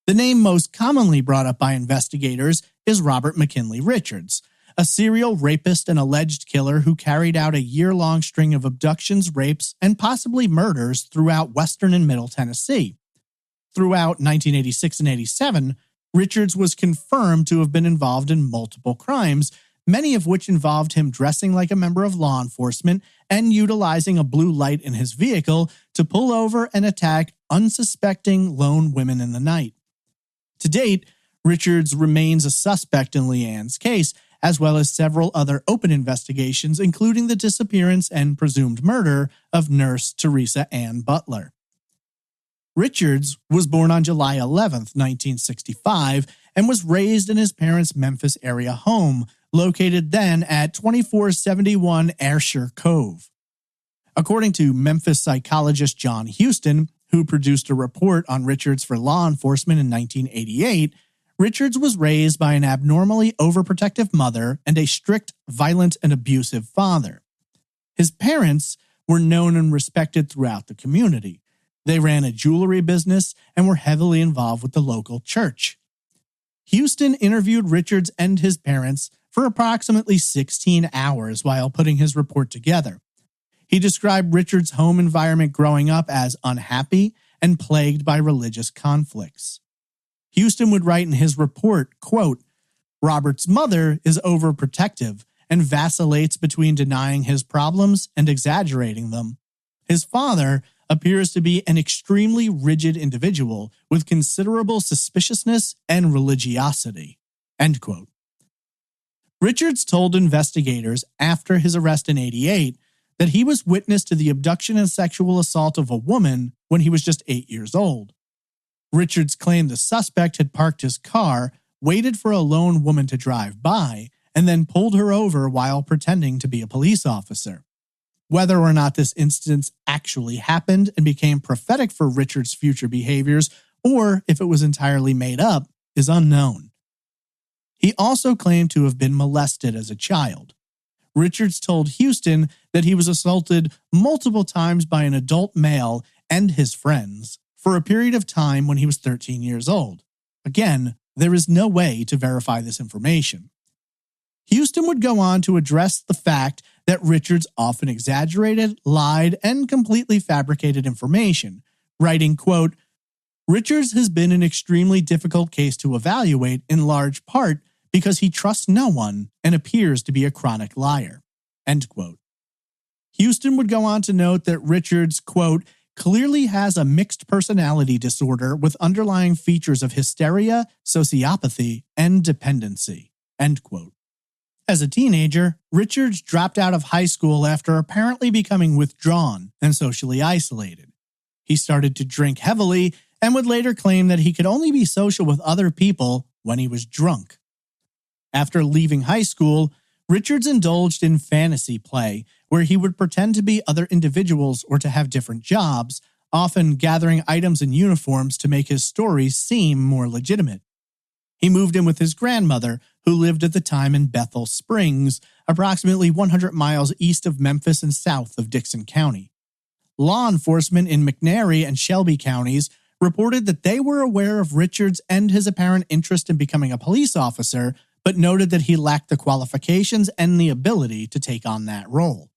S1: The name most commonly brought up by investigators is Robert McKinley Richards, a serial rapist and alleged killer who carried out a year-long string of abductions, rapes, and possibly murders throughout western and middle Tennessee. Throughout 1986 and 87, Richards was confirmed to have been involved in multiple crimes, many of which involved him dressing like a member of law enforcement and utilizing a blue light in his vehicle to pull over and attack unsuspecting lone women in the night. To date, Richards remains a suspect in Leanne's case, as well as several other open investigations, including the disappearance and presumed murder of nurse Teresa Ann Butler. Richards was born on July 11, 1965, and was raised in his parents' Memphis area home, located then at 2471 Ayrshire Cove. According to Memphis psychologist John Houston, who produced a report on Richards for law enforcement in 1988, Richards was raised by an abnormally overprotective mother and a strict, violent, and abusive father. His parents were known and respected throughout the community. They ran a jewelry business and were heavily involved with the local church. Houston interviewed Richards and his parents for approximately 16 hours while putting his report together. He described Richards' home environment growing up as unhappy and plagued by religious conflicts. Houston would write in his report, quote, "Robert's mother is overprotective and vacillates between denying his problems and exaggerating them. His father appears to be an extremely rigid individual with considerable suspiciousness and religiosity." End quote. Richards told investigators after his arrest in '88 that he was witness to the abduction and sexual assault of a woman when he was just 8 years old. Richards claimed the suspect had parked his car, waited for a lone woman to drive by, and then pulled her over while pretending to be a police officer. Whether or not this instance actually happened and became prophetic for Richards' future behaviors, or if it was entirely made up, is unknown. He also claimed to have been molested as a child. Richards told Houston that he was assaulted multiple times by an adult male and his friends for a period of time when he was 13 years old. Again, there is no way to verify this information. Houston would go on to address the fact that Richards often exaggerated, lied, and completely fabricated information, writing, quote, "Richards has been an extremely difficult case to evaluate in large part because he trusts no one and appears to be a chronic liar." End quote. Houston would go on to note that Richards, quote, "clearly has a mixed personality disorder with underlying features of hysteria, sociopathy, and dependency." End quote. As a teenager, Richards dropped out of high school after apparently becoming withdrawn and socially isolated. He started to drink heavily and would later claim that he could only be social with other people when he was drunk. After leaving high school, Richards indulged in fantasy play, where he would pretend to be other individuals or to have different jobs, often gathering items and uniforms to make his stories seem more legitimate. He moved in with his grandmother, who lived at the time in Bethel Springs, approximately 100 miles east of Memphis and south of Dixon County. Law enforcement in McNairy and Shelby counties reported that they were aware of Richards and his apparent interest in becoming a police officer, but noted that he lacked the qualifications and the ability to take on that role.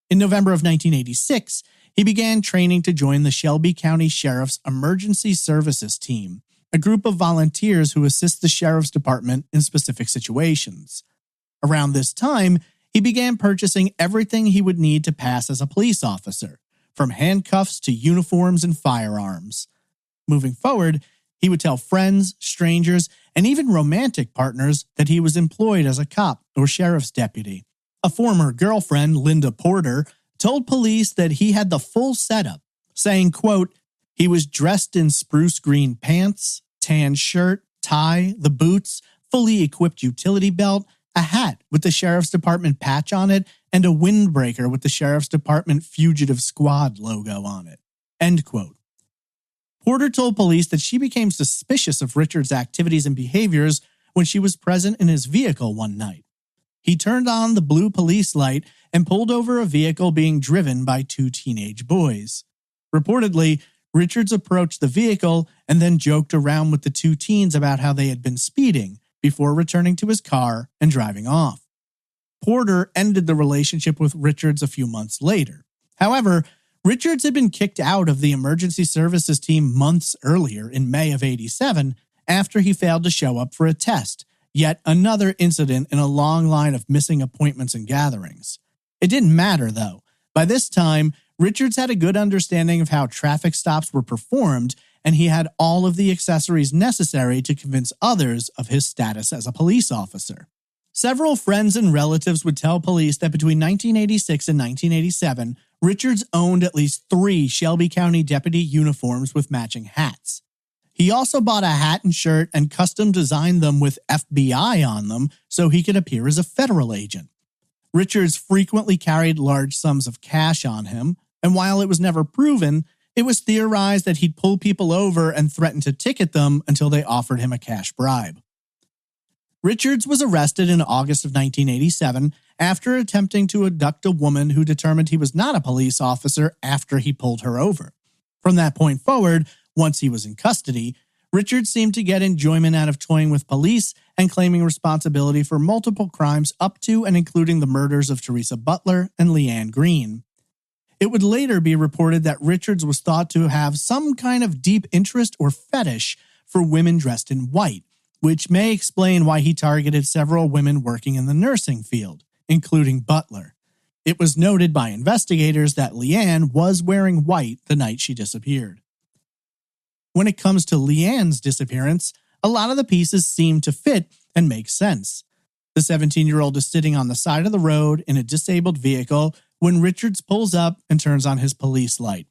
S1: In November of 1986, he began training to join the Shelby County Sheriff's Emergency Services Team, a group of volunteers who assist the Sheriff's Department in specific situations. Around this time, he began purchasing everything he would need to pass as a police officer, from handcuffs to uniforms and firearms. Moving forward, he would tell friends, strangers, and even romantic partners that he was employed as a cop or sheriff's deputy. A former girlfriend, Linda Porter, told police that he had the full setup, saying, quote, "He was dressed in spruce green pants, tan shirt, tie, the boots, fully equipped utility belt, a hat with the Sheriff's Department patch on it, and a windbreaker with the Sheriff's Department Fugitive Squad logo on it." End quote. Porter told police that she became suspicious of Richards' activities and behaviors when she was present in his vehicle one night. He turned on the blue police light and pulled over a vehicle being driven by two teenage boys. Reportedly, Richards approached the vehicle and then joked around with the two teens about how they had been speeding before returning to his car and driving off. Porter ended the relationship with Richards a few months later. However, Richards had been kicked out of the emergency services team months earlier in May of '87 after he failed to show up for a test, yet another incident in a long line of missing appointments and gatherings. It didn't matter, though. By this time, Richards had a good understanding of how traffic stops were performed, and he had all of the accessories necessary to convince others of his status as a police officer. Several friends and relatives would tell police that between 1986 and 1987, Richards owned at least 3 Shelby County deputy uniforms with matching hats. He also bought a hat and shirt and custom designed them with FBI on them so he could appear as a federal agent. Richards frequently carried large sums of cash on him, and while it was never proven, it was theorized that he'd pull people over and threaten to ticket them until they offered him a cash bribe. Richards was arrested in August of 1987 after attempting to abduct a woman who determined he was not a police officer after he pulled her over. From that point forward, once he was in custody, Richards seemed to get enjoyment out of toying with police and claiming responsibility for multiple crimes up to and including the murders of Teresa Butler and Leanne Green. It would later be reported that Richards was thought to have some kind of deep interest or fetish for women dressed in white, which may explain why he targeted several women working in the nursing field, including Butler. It was noted by investigators that Leanne was wearing white the night she disappeared. When it comes to Leanne's disappearance, a lot of the pieces seem to fit and make sense. The 17-year-old is sitting on the side of the road in a disabled vehicle when Richards pulls up and turns on his police light.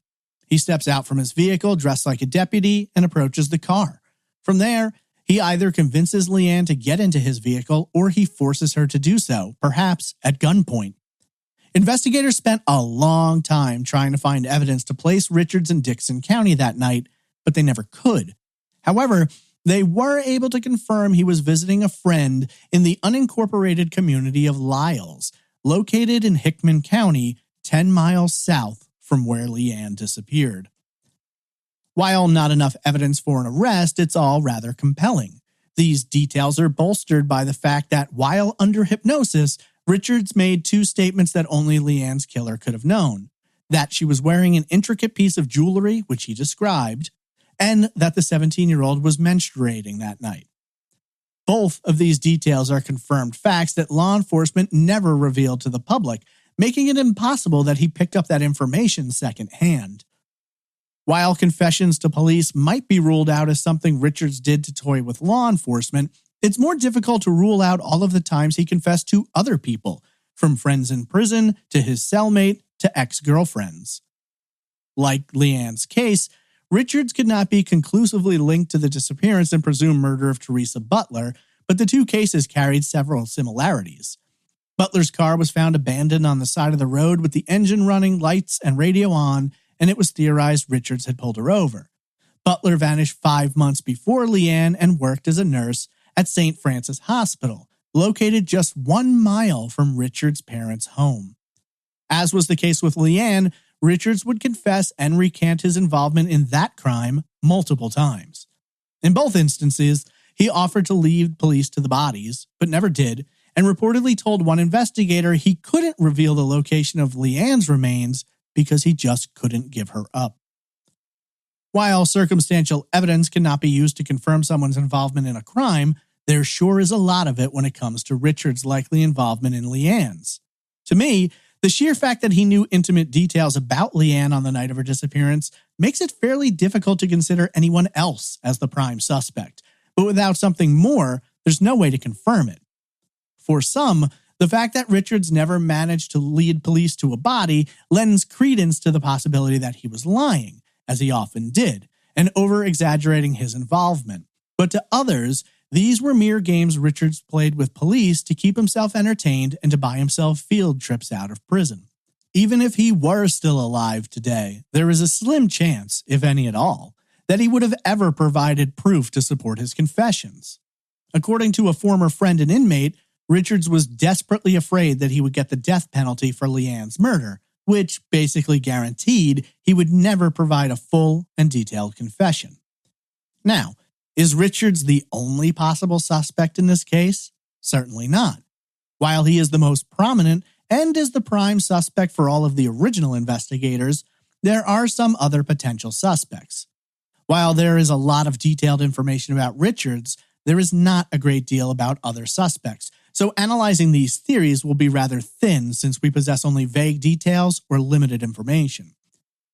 S1: He steps out from his vehicle dressed like a deputy and approaches the car. From there, he either convinces Leanne to get into his vehicle or he forces her to do so, perhaps at gunpoint. Investigators spent a long time trying to find evidence to place Richards in Dickson County that night, but they never could. However, they were able to confirm he was visiting a friend in the unincorporated community of Lyles, located in Hickman County, 10 miles south from where Leanne disappeared. While not enough evidence for an arrest, it's all rather compelling. These details are bolstered by the fact that while under hypnosis, Richards made 2 statements that only Leanne's killer could have known: that she was wearing an intricate piece of jewelry, which he described, and that the 17-year-old was menstruating that night. Both of these details are confirmed facts that law enforcement never revealed to the public, making it impossible that he picked up that information secondhand. While confessions to police might be ruled out as something Richards did to toy with law enforcement, it's more difficult to rule out all of the times he confessed to other people, from friends in prison to his cellmate to ex-girlfriends. Like Leanne's case, Richards could not be conclusively linked to the disappearance and presumed murder of Teresa Butler, but the 2 cases carried several similarities. Butler's car was found abandoned on the side of the road with the engine running, lights and radio on, and it was theorized Richards had pulled her over. Butler vanished 5 months before Leanne and worked as a nurse at St. Francis Hospital, located just 1 mile from Richards' parents' home. As was the case with Leanne, Richards would confess and recant his involvement in that crime multiple times. In both instances, he offered to lead police to the bodies, but never did, and reportedly told one investigator he couldn't reveal the location of Leanne's remains because he just couldn't give her up. While circumstantial evidence cannot be used to confirm someone's involvement in a crime, there sure is a lot of it when it comes to Richards' likely involvement in Leanne's. To me, the sheer fact that he knew intimate details about Leanne on the night of her disappearance makes it fairly difficult to consider anyone else as the prime suspect, but without something more, there's no way to confirm it. For some, the fact that Richards never managed to lead police to a body lends credence to the possibility that he was lying, as he often did, and over-exaggerating his involvement. But to others, these were mere games Richards played with police to keep himself entertained and to buy himself field trips out of prison. Even if he were still alive today, there is a slim chance, if any at all, that he would have ever provided proof to support his confessions. According to a former friend and inmate, Richards was desperately afraid that he would get the death penalty for Leanne's murder, which basically guaranteed he would never provide a full and detailed confession. Now, is Richards the only possible suspect in this case? Certainly not. While he is the most prominent and is the prime suspect for all of the original investigators, there are some other potential suspects. While there is a lot of detailed information about Richards, there is not a great deal about other suspects, so analyzing these theories will be rather thin since we possess only vague details or limited information.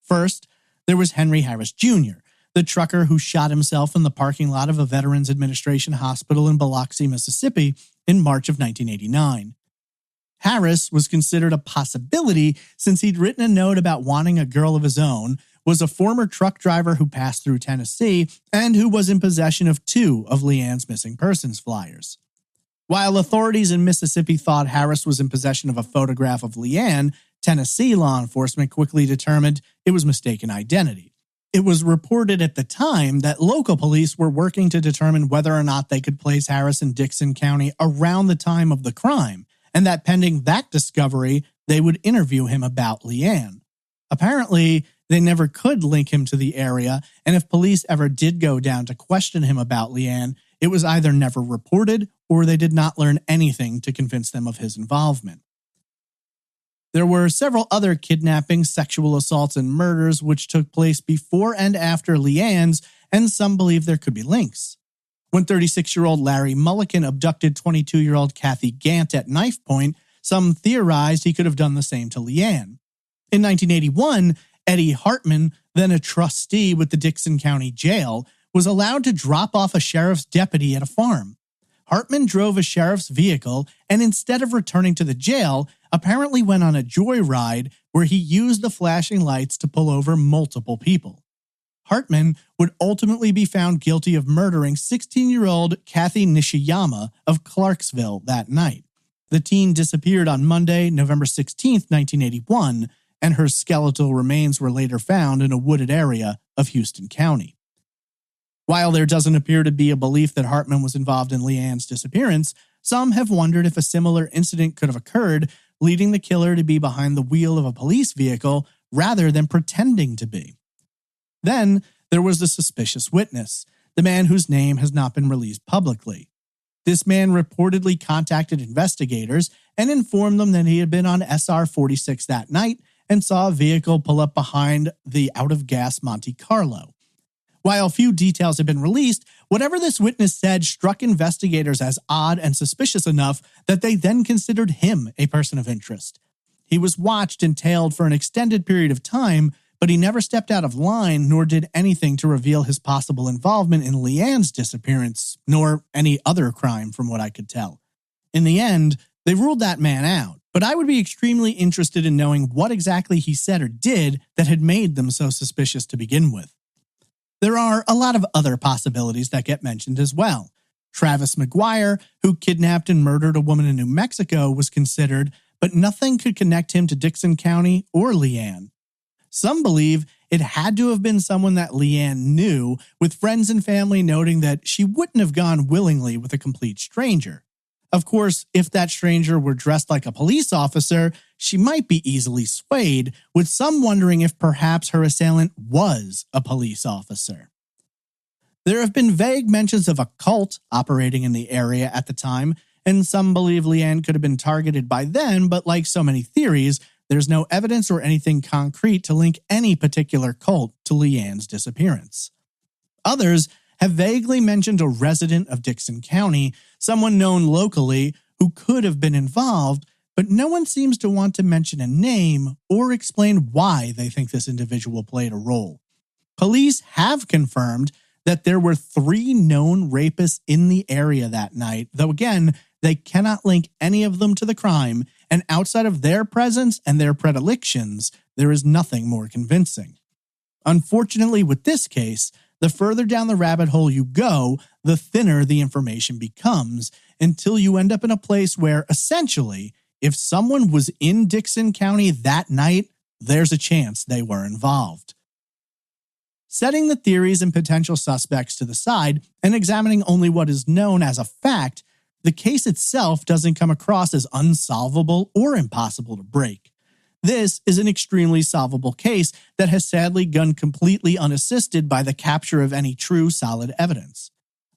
S1: First, there was Henry Harris Jr., the trucker who shot himself in the parking lot of a Veterans Administration hospital in Biloxi, Mississippi in March of 1989. Harris was considered a possibility since he'd written a note about wanting a girl of his own, was a former truck driver who passed through Tennessee, and who was in possession of 2 of Leanne's missing persons flyers. While authorities in Mississippi thought Harris was in possession of a photograph of Leanne, Tennessee law enforcement quickly determined it was mistaken identity. It was reported at the time that local police were working to determine whether or not they could place Harris in Dickson County around the time of the crime, and that pending that discovery, they would interview him about Leanne. Apparently, they never could link him to the area, and if police ever did go down to question him about Leanne, it was either never reported or they did not learn anything to convince them of his involvement. There were several other kidnappings, sexual assaults, and murders which took place before and after Leanne's, and some believe there could be links. When 36-year-old Larry Mulliken abducted 22-year-old Kathy Gant at knife point, some theorized he could have done the same to Leanne. In 1981, Eddie Hartman, then a trustee with the Dickson County Jail, was allowed to drop off a sheriff's deputy at a farm. Hartman drove a sheriff's vehicle and instead of returning to the jail, apparently went on a joyride where he used the flashing lights to pull over multiple people. Hartman would ultimately be found guilty of murdering 16-year-old Kathy Nishiyama of Clarksville that night. The teen disappeared on Monday, November 16, 1981, and her skeletal remains were later found in a wooded area of Houston County. While there doesn't appear to be a belief that Hartman was involved in Leanne's disappearance, some have wondered if a similar incident could have occurred, leading the killer to be behind the wheel of a police vehicle rather than pretending to be. Then there was the suspicious witness, the man whose name has not been released publicly. This man reportedly contacted investigators and informed them that he had been on SR 46 that night and saw a vehicle pull up behind the out-of-gas Monte Carlo. While few details have been released, whatever this witness said struck investigators as odd and suspicious enough that they then considered him a person of interest. He was watched and tailed for an extended period of time, but he never stepped out of line nor did anything to reveal his possible involvement in Leanne's disappearance, nor any other crime from what I could tell. In the end, they ruled that man out, but I would be extremely interested in knowing what exactly he said or did that had made them so suspicious to begin with. There are a lot of other possibilities that get mentioned as well. Travis McGuire, who kidnapped and murdered a woman in New Mexico, was considered, but nothing could connect him to Dickson County or Leanne. Some believe it had to have been someone that Leanne knew, with friends and family noting that she wouldn't have gone willingly with a complete stranger. Of course, if that stranger were dressed like a police officer, she might be easily swayed, with some wondering if perhaps her assailant was a police officer. There have been vague mentions of a cult operating in the area at the time, and some believe Leanne could have been targeted by them, but like so many theories, there's no evidence or anything concrete to link any particular cult to Leanne's disappearance. Others have vaguely mentioned a resident of Dickson County, someone known locally who could have been involved, but no one seems to want to mention a name or explain why they think this individual played a role. Police have confirmed that there were 3 known rapists in the area that night, though again, they cannot link any of them to the crime, and outside of their presence and their predilections, there is nothing more convincing. Unfortunately, with this case, the further down the rabbit hole you go, the thinner the information becomes, until you end up in a place where, essentially, if someone was in Dickson County that night, there's a chance they were involved. Setting the theories and potential suspects to the side and examining only what is known as a fact, the case itself doesn't come across as unsolvable or impossible to break. This is an extremely solvable case that has sadly gone completely unassisted by the capture of any true solid evidence.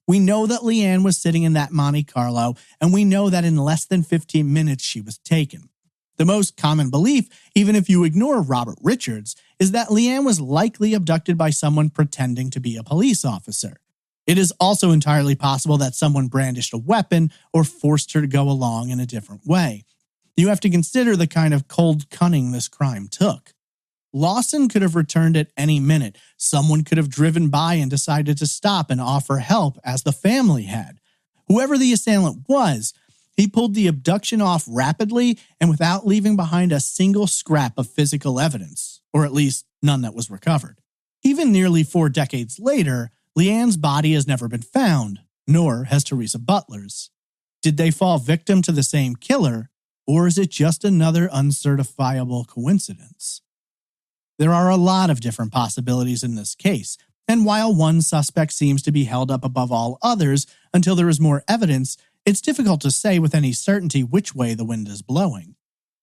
S1: We know that Leanne was sitting in that Monte Carlo, and we know that in less than 15 minutes she was taken. The most common belief, even if you ignore Robert Richards, is that Leanne was likely abducted by someone pretending to be a police officer. It is also entirely possible that someone brandished a weapon or forced her to go along in a different way. You have to consider the kind of cold cunning this crime took. Lawson could have returned at any minute. Someone could have driven by and decided to stop and offer help, as the family had. Whoever the assailant was, he pulled the abduction off rapidly and without leaving behind a single scrap of physical evidence, or at least none that was recovered. Even nearly 4 decades later, Leanne's body has never been found, nor has Teresa Butler's. Did they fall victim to the same killer, or is it just another uncertifiable coincidence? There are a lot of different possibilities in this case, and while one suspect seems to be held up above all others until there is more evidence, it's difficult to say with any certainty which way the wind is blowing.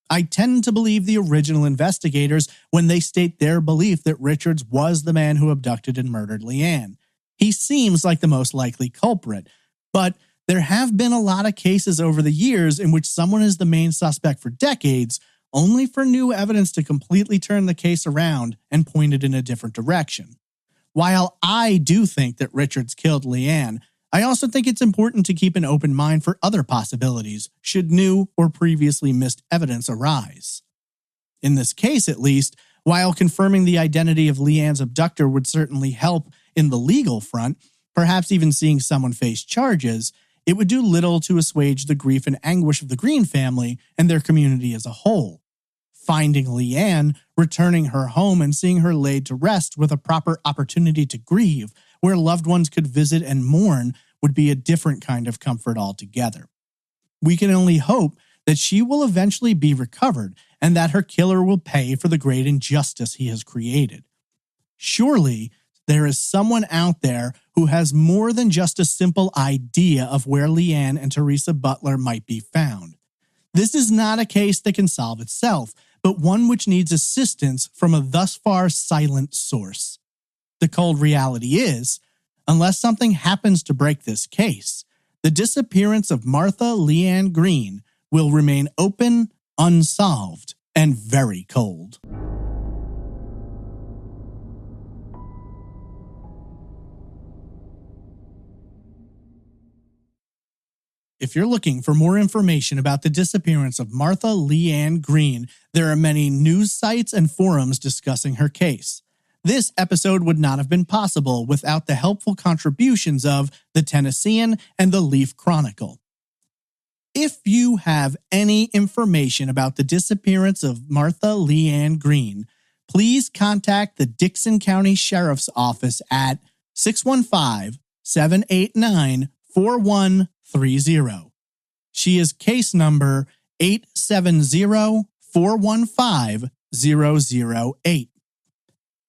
S1: I tend to believe the original investigators when they state their belief that Richards was the man who abducted and murdered Leanne. He seems like the most likely culprit, but there have been a lot of cases over the years in which someone is the main suspect for decades, only for new evidence to completely turn the case around and point it in a different direction. While I do think that Richards killed Leanne, I also think it's important to keep an open mind for other possibilities should new or previously missed evidence arise. In this case, at least, while confirming the identity of Leanne's abductor would certainly help in the legal front, perhaps even seeing someone face charges, it would do little to assuage the grief and anguish of the Green family and their community as a whole. Finding Leanne, returning her home, and seeing her laid to rest with a proper opportunity to grieve, where loved ones could visit and mourn, would be a different kind of comfort altogether. We can only hope that she will eventually be recovered and that her killer will pay for the great injustice he has created. Surely, there is someone out there who has more than just a simple idea of where Leanne and Teresa Butler might be found. This is not a case that can solve itself, but one which needs assistance from a thus far silent source. The cold reality is, unless something happens to break this case, the disappearance of Martha Leanne Green will remain open, unsolved, and very cold. If you're looking for more information about the disappearance of Martha Leanne Green, there are many news sites and forums discussing her case. This episode would not have been possible without the helpful contributions of The Tennessean and The Leaf Chronicle. If you have any information about the disappearance of Martha Leanne Green, please contact the Dixon County Sheriff's Office at 615-789-4130. She is case number 870-415-008.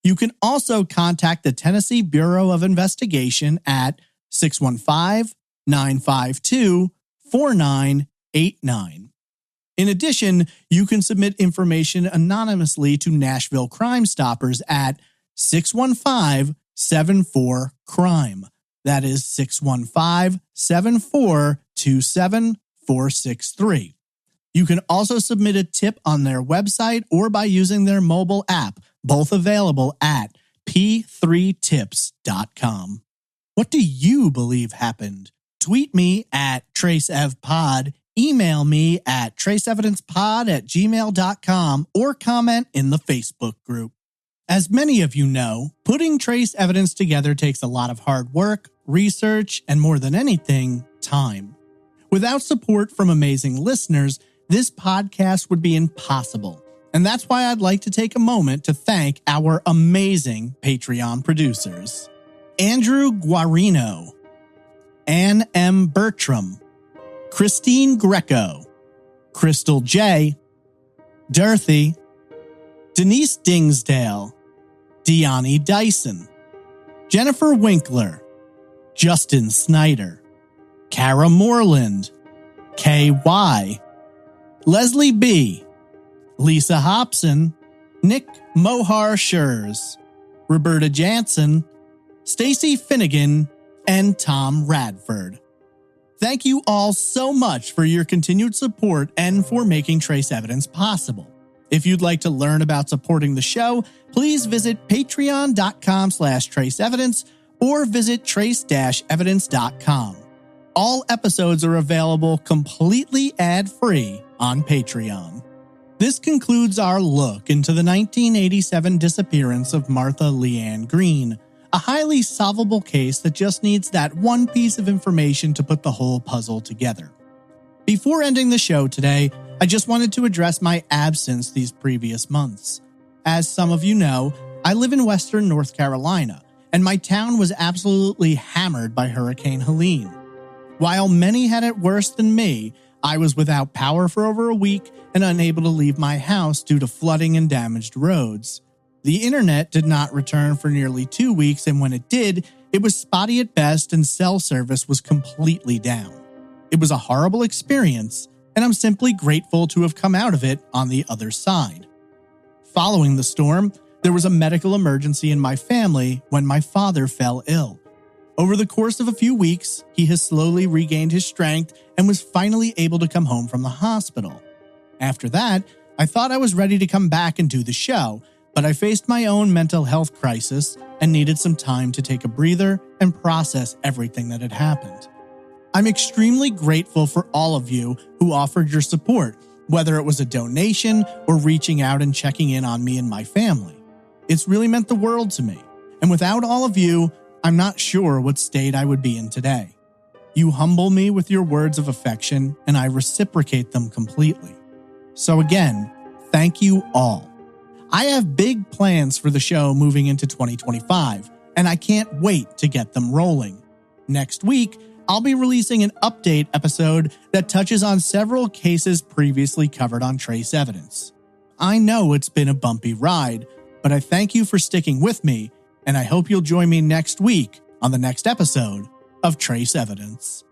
S1: You can also contact the Tennessee Bureau of Investigation at 615-952-4989. In addition, you can submit information anonymously to Nashville Crime Stoppers at 615-74-CRIME. That is 615-7427-463. You can also submit a tip on their website or by using their mobile app, both available at p3tips.com. What do you believe happened? Tweet me at traceevpod, email me at traceevidencepod@gmail.com, or comment in the Facebook group. As many of you know, putting trace evidence together takes a lot of hard work, research, and more than anything, time. Without support from amazing listeners, this podcast would be impossible. And that's why I'd like to take a moment to thank our amazing Patreon producers. Andrew Guarino, Ann M. Bertram, Christine Greco, Crystal J., Dorothy, Denise Dingsdale, Deani Dyson, Jennifer Winkler, Justin Snyder, Kara Moreland, K.Y., Leslie B., Lisa Hobson, Nick Mohar Schurz, Roberta Jansen, Stacy Finnegan, and Tom Radford. Thank you all so much for your continued support and for making Trace Evidence possible. If you'd like to learn about supporting the show, please visit patreon.com/traceevidence or visit trace-evidence.com. All episodes are available completely ad-free on Patreon. This concludes our look into the 1987 disappearance of Martha Leanne Green, a highly solvable case that just needs that one piece of information to put the whole puzzle together. Before ending the show today, I just wanted to address my absence these previous months. As some of you know, I live in Western North Carolina, and my town was absolutely hammered by Hurricane Helene. While many had it worse than me, I was without power for over a week and unable to leave my house due to flooding and damaged roads. The internet did not return for nearly 2 weeks, and when it did, it was spotty at best and cell service was completely down. It was a horrible experience, and I'm simply grateful to have come out of it on the other side. Following the storm, there was a medical emergency in my family when my father fell ill. Over the course of a few weeks, he has slowly regained his strength and was finally able to come home from the hospital. After that, I thought I was ready to come back and do the show, but I faced my own mental health crisis and needed some time to take a breather and process everything that had happened. I'm extremely grateful for all of you who offered your support, whether it was a donation or reaching out and checking in on me and my family. It's really meant the world to me, and without all of you, I'm not sure what state I would be in today. You humble me with your words of affection, and I reciprocate them completely. So again, thank you all. I have big plans for the show moving into 2025, and I can't wait to get them rolling. Next week, I'll be releasing an update episode that touches on several cases previously covered on Trace Evidence. I know it's been a bumpy ride, but I thank you for sticking with me, and I hope you'll join me next week on the next episode of Trace Evidence.